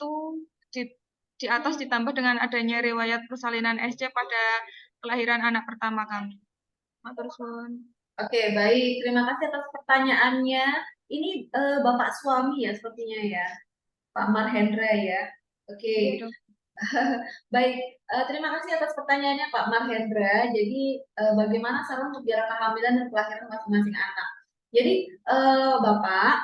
di atas ditambah dengan adanya riwayat persalinan SC pada kelahiran anak pertama kami. Matur suwun. Oke, baik. Terima kasih atas pertanyaannya. Ini Bapak suami ya sepertinya ya, Pak Marhendra ya. Oke. Baik, terima kasih atas pertanyaannya Pak Marhendra. Jadi bagaimana saran untuk jarak kehamilan dan kelahiran masing-masing anak? Jadi Bapak,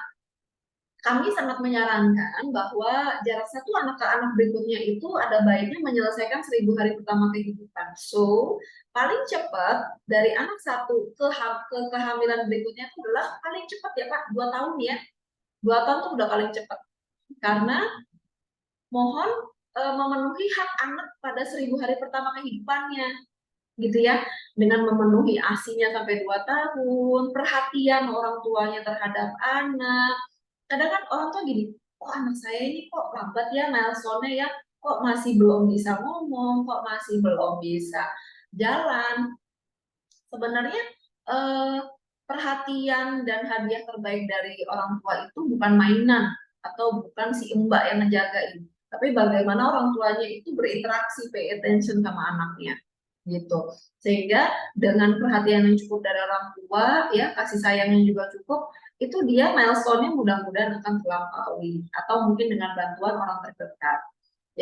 kami sangat menyarankan bahwa jarak satu anak ke anak berikutnya itu ada baiknya menyelesaikan 1000 hari pertama kehidupan. So, paling cepat dari anak satu ke kehamilan berikutnya itu adalah paling cepat ya Pak, 2 tahun ya. 2 tahun itu udah paling cepat. Karena mohon memenuhi hak anak pada 1000 hari pertama kehidupannya, gitu ya, dengan memenuhi ASINya sampai 2 tahun, perhatian orang tuanya terhadap anak. Kadang kan orang tua gini, kok anak saya ini kok lambat ya milestone-nya ya, kok masih belum bisa ngomong, kok masih belum bisa jalan. Sebenarnya perhatian dan hadiah terbaik dari orang tua itu bukan mainan atau bukan si mbak yang ngejagain, tapi bagaimana orang tuanya itu berinteraksi, pay attention sama anaknya gitu. Sehingga dengan perhatian yang cukup dari orang tua ya, kasih sayangnya juga cukup, itu dia milestone-nya mudah-mudahan akan terlampaui atau mungkin dengan bantuan orang terdekat.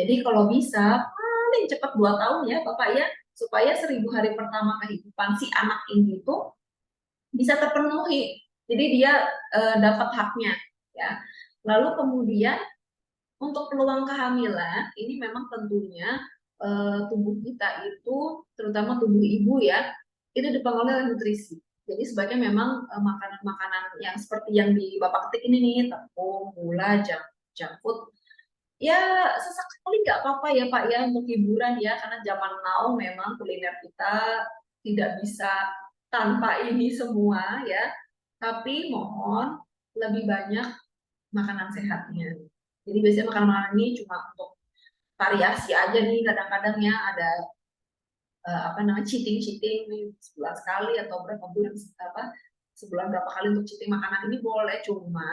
Jadi kalau bisa paling cepat 2 tahun ya Bapak ya, supaya 1000 hari pertama kehidupan si anak ini tuh bisa terpenuhi. Jadi dia dapat haknya ya. Lalu kemudian untuk peluang kehamilan ini memang tentunya tubuh kita itu terutama tubuh ibu ya itu dipengaruhi oleh nutrisi. Jadi sebaiknya memang makanan-makanan yang seperti yang di Bapak ketik ini nih, tepung, gula, junk food, ya sesekali nggak apa-apa ya Pak ya untuk hiburan ya, karena zaman now memang kuliner kita tidak bisa tanpa ini semua ya. Tapi mohon lebih banyak makanan sehatnya. Jadi biasanya makanan-makanan ini cuma untuk variasi aja nih, kadang-kadang ya ada apa namanya cheating nih sebulan sekali atau berapa bulan apa sebulan berapa kali untuk cheating makanan ini boleh, cuma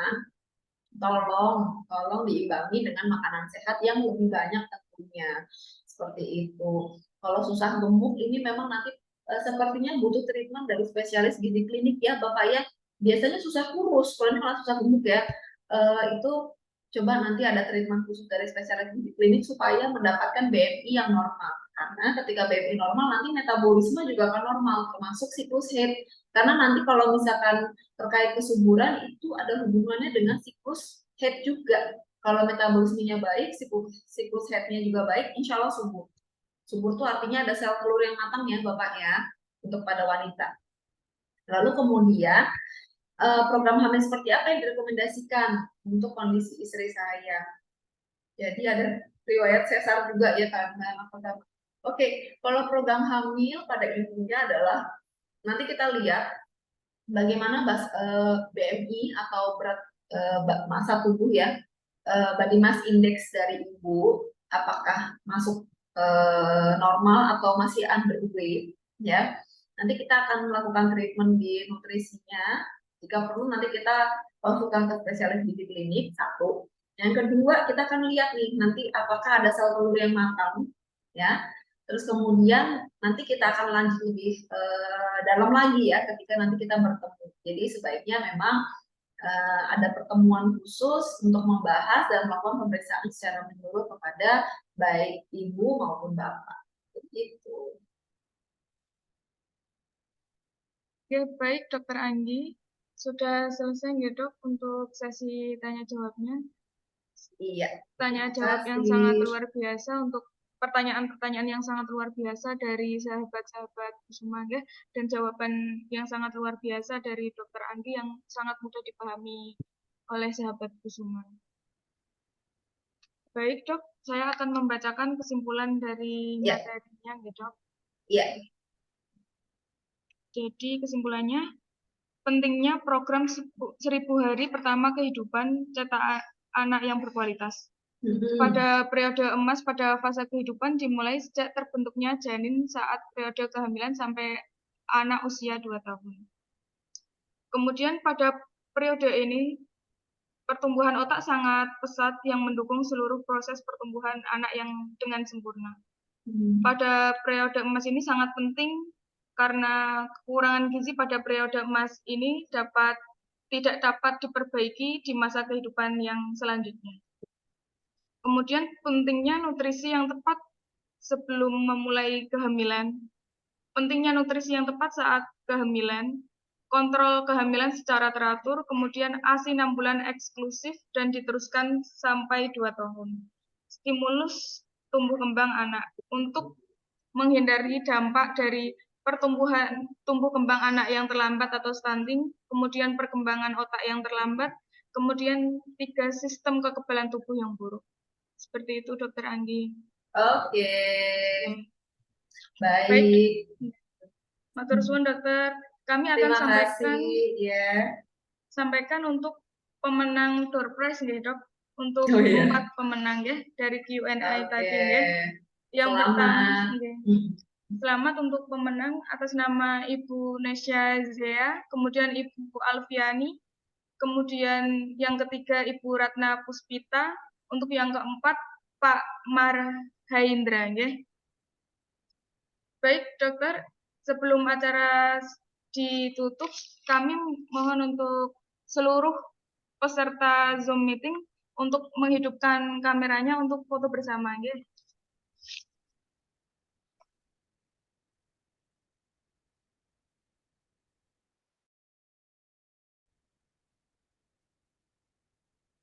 tolong diimbangi dengan makanan sehat yang lebih banyak tentunya seperti itu. Kalau susah gemuk ini memang nanti sepertinya butuh treatment dari spesialis gizi klinik ya Bapak ya. Biasanya susah kurus, kalau ini malah susah gemuk ya. Itu coba nanti ada treatment khusus dari spesialis gizi klinik supaya mendapatkan BMI yang normal. Karena ketika BMI normal nanti metabolisme juga akan normal, termasuk siklus head. Karena nanti kalau misalkan terkait kesuburan itu ada hubungannya dengan siklus head juga. Kalau metabolismenya baik, siklus headnya juga baik, insya Allah subur. Subur itu artinya ada sel telur yang matang ya Bapak ya, untuk pada wanita. Lalu kemudian program hamil seperti apa yang direkomendasikan untuk kondisi istri saya? Jadi ada riwayat sesar juga ya karena Oke, kalau program hamil pada intinya adalah nanti kita lihat bagaimana BMI atau berat massa tubuh ya, body mass index dari ibu, apakah masuk normal atau masih underweight ya. Nanti kita akan melakukan treatment di nutrisinya. Jika perlu nanti kita konsultan ke spesialis gizi klinik, satu. Yang kedua, kita akan lihat nih nanti apakah ada sel telur yang matang ya. Terus kemudian nanti kita akan lanjut lebih dalam lagi ya ketika nanti kita bertemu. Jadi sebaiknya memang ada pertemuan khusus untuk membahas dan melakukan pemeriksaan secara menyeluruh kepada baik ibu maupun bapak. Begitu. Oke, baik Dokter Anggi. Sudah selesai ya dok untuk sesi tanya jawabnya. Iya. Tanya jawab yang Kasih. sangat luar biasa untuk pertanyaan-pertanyaan yang sangat luar biasa dari sahabat-sahabat Kusuma ya, dan jawaban yang sangat luar biasa dari Dokter Anggi yang sangat mudah dipahami oleh sahabat Kusuma. Baik dok, saya akan membacakan kesimpulan dari materinya ya dok. Iya. Jadi kesimpulannya, pentingnya program 1000 hari pertama kehidupan cetak anak yang berkualitas. Pada periode emas pada fase kehidupan dimulai sejak terbentuknya janin saat periode kehamilan sampai anak usia 2 tahun. Kemudian pada periode ini pertumbuhan otak sangat pesat yang mendukung seluruh proses pertumbuhan anak yang dengan sempurna. Pada periode emas ini sangat penting karena kekurangan gizi pada periode emas ini tidak dapat diperbaiki di masa kehidupan yang selanjutnya. Kemudian pentingnya nutrisi yang tepat sebelum memulai kehamilan. Pentingnya nutrisi yang tepat saat kehamilan, kontrol kehamilan secara teratur, kemudian ASI 6 bulan eksklusif dan diteruskan sampai 2 tahun. Stimulus tumbuh kembang anak untuk menghindari dampak dari tumbuh kembang anak yang terlambat atau stunting, kemudian perkembangan otak yang terlambat, kemudian 3 sistem kekebalan tubuh yang buruk. Seperti itu Dokter Anggi. Oke. Baik. Baik. Matur suwun dokter. Kami akan sampaikan untuk pemenang door prize nih dok. Untuk 4 pemenang ya dari Q&A tadi ya. Yang pertama, selamat untuk pemenang atas nama Ibu Nesya Zea, kemudian Ibu Alfiani, kemudian yang ketiga Ibu Ratna Puspita, untuk yang keempat Pak Marhaindra ya. Baik dokter, sebelum acara ditutup, kami mohon untuk seluruh peserta Zoom meeting untuk menghidupkan kameranya untuk foto bersama nggih.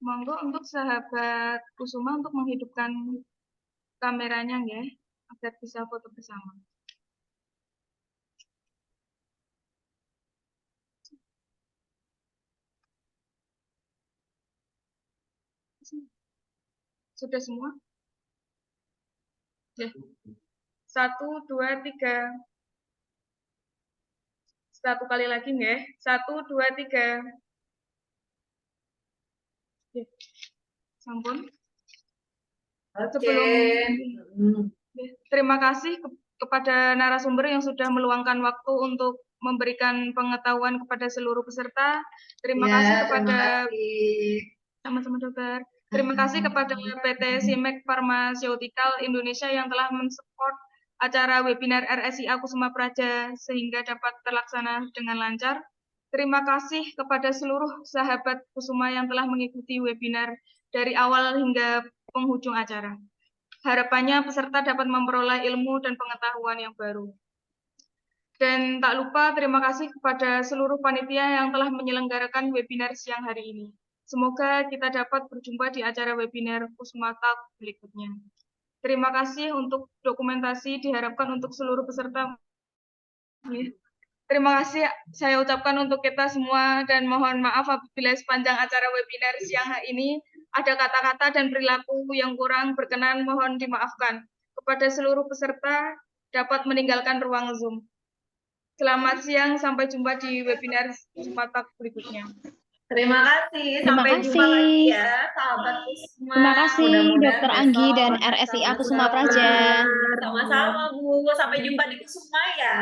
Monggo untuk sahabat Kusuma untuk menghidupkan kameranya nggih agar bisa foto bersama. Sudah semua? Ya. 1, 2, 3. Satu kali lagi nggih. 1, 2, 3. Ya. Sampun. Sebelum terima kasih kepada narasumber yang sudah meluangkan waktu untuk memberikan pengetahuan kepada seluruh peserta. Terima kasih kepada sama-sama dokter. Terima kasih kepada PT Simek Pharmaceutical Indonesia yang telah mensupport acara webinar RSIA Kusuma Praja sehingga dapat terlaksana dengan lancar. Terima kasih kepada seluruh sahabat Kusuma yang telah mengikuti webinar dari awal hingga penghujung acara. Harapannya peserta dapat memperoleh ilmu dan pengetahuan yang baru. Dan tak lupa terima kasih kepada seluruh panitia yang telah menyelenggarakan webinar siang hari ini. Semoga kita dapat berjumpa di acara webinar Kusuma Talk berikutnya. Terima kasih untuk dokumentasi diharapkan untuk seluruh peserta. Terima kasih saya ucapkan untuk kita semua dan mohon maaf apabila sepanjang acara webinar siang hari ini ada kata-kata dan perilaku yang kurang berkenan, mohon dimaafkan. Kepada seluruh peserta dapat meninggalkan ruang Zoom. Selamat siang, sampai jumpa di webinar Kusuma Talk berikutnya. Terima kasih, Terima sampai kasih. jumpa lagi ya, sahabat Kusuma. Terima kasih Mudah-mudahan Dr. Anggi besok dan RSIA Kusuma sama-sama. Praja. Sama-sama Bu, sampai jumpa di Kusuma ya.